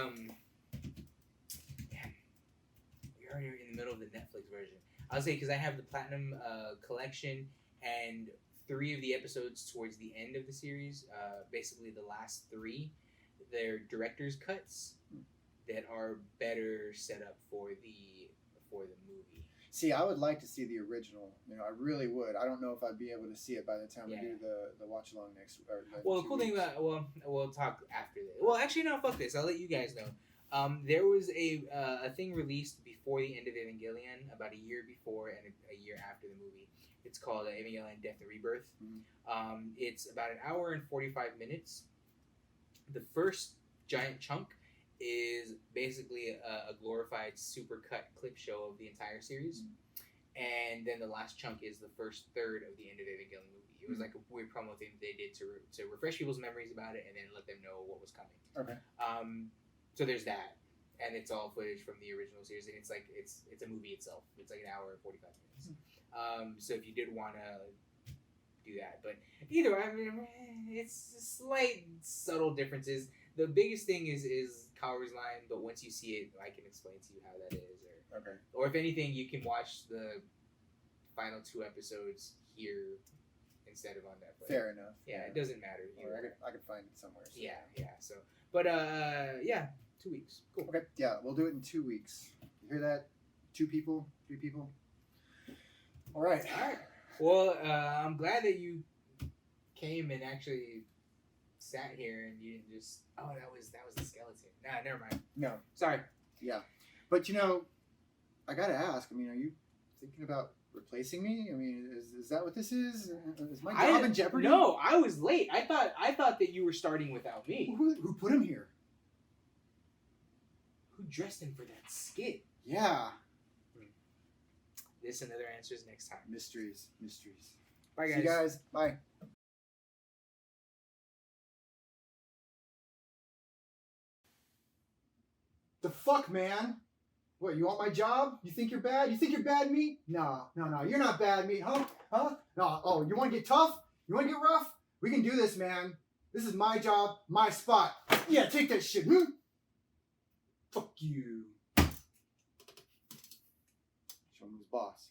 Speaker 1: already in the middle of the Netflix version. I'll say because I have the Platinum collection and 3 of the episodes towards the end of the series. Basically, the last 3, they're director's cuts that are better set up for the movie.
Speaker 3: See, I would like to see the original. You know, I really would. I don't know if I'd be able to see it by the time we do the watch along next.
Speaker 1: Well, the cool thing about we'll talk after this. Well, actually, no, fuck this. I'll let you guys know. There was a thing released before the end of Evangelion, about a year before and a year after the movie. It's called Evangelion: Death and Rebirth.
Speaker 3: Mm-hmm.
Speaker 1: It's about an hour and 45 minutes. The first giant chunk is basically a glorified supercut clip show of the entire series. And then the last chunk is the first third of the End of Evangelion movie. It was like a weird promo thing they did to refresh people's memories about it and then let them know what was coming.
Speaker 3: Okay.
Speaker 1: So there's that. And it's all footage from the original series, and it's like it's a movie itself. It's like an hour and 45 minutes. So if you did want to do that, but either way, I mean, it's slight subtle differences. The biggest thing is Kaoru's line, but once you see it, I can explain to you how that is, or if anything, you can watch the final 2 episodes here instead of on Netflix.
Speaker 3: Fair enough.
Speaker 1: Yeah, it doesn't matter.
Speaker 3: Or I could find it somewhere. So.
Speaker 1: Yeah. So, but yeah, 2 weeks. Cool.
Speaker 3: Okay. Yeah, we'll do it in 2 weeks. You hear that? 2 people, 3 people. All right.
Speaker 1: Well, I'm glad that you came and actually sat here and you didn't just. Oh, that was the skeleton. Nah, never mind.
Speaker 3: No.
Speaker 1: Sorry.
Speaker 3: Yeah, but I gotta ask. I mean, are you thinking about replacing me? I mean, is that what this is? Is my job in jeopardy?
Speaker 1: No, I was late. I thought that you were starting without me.
Speaker 3: Who put him here?
Speaker 1: Who dressed him for that skit?
Speaker 3: Yeah.
Speaker 1: This and other answers next time.
Speaker 3: Mysteries.
Speaker 1: Bye, guys.
Speaker 3: See you guys. Bye. The fuck, man? What, you want my job? You think you're bad? You think you're bad meat? No, you're not bad meat, huh? No, oh, you want to get tough? You want to get rough? We can do this, man. This is my job, my spot. Yeah, take that shit. Fuck you. Show him who's boss.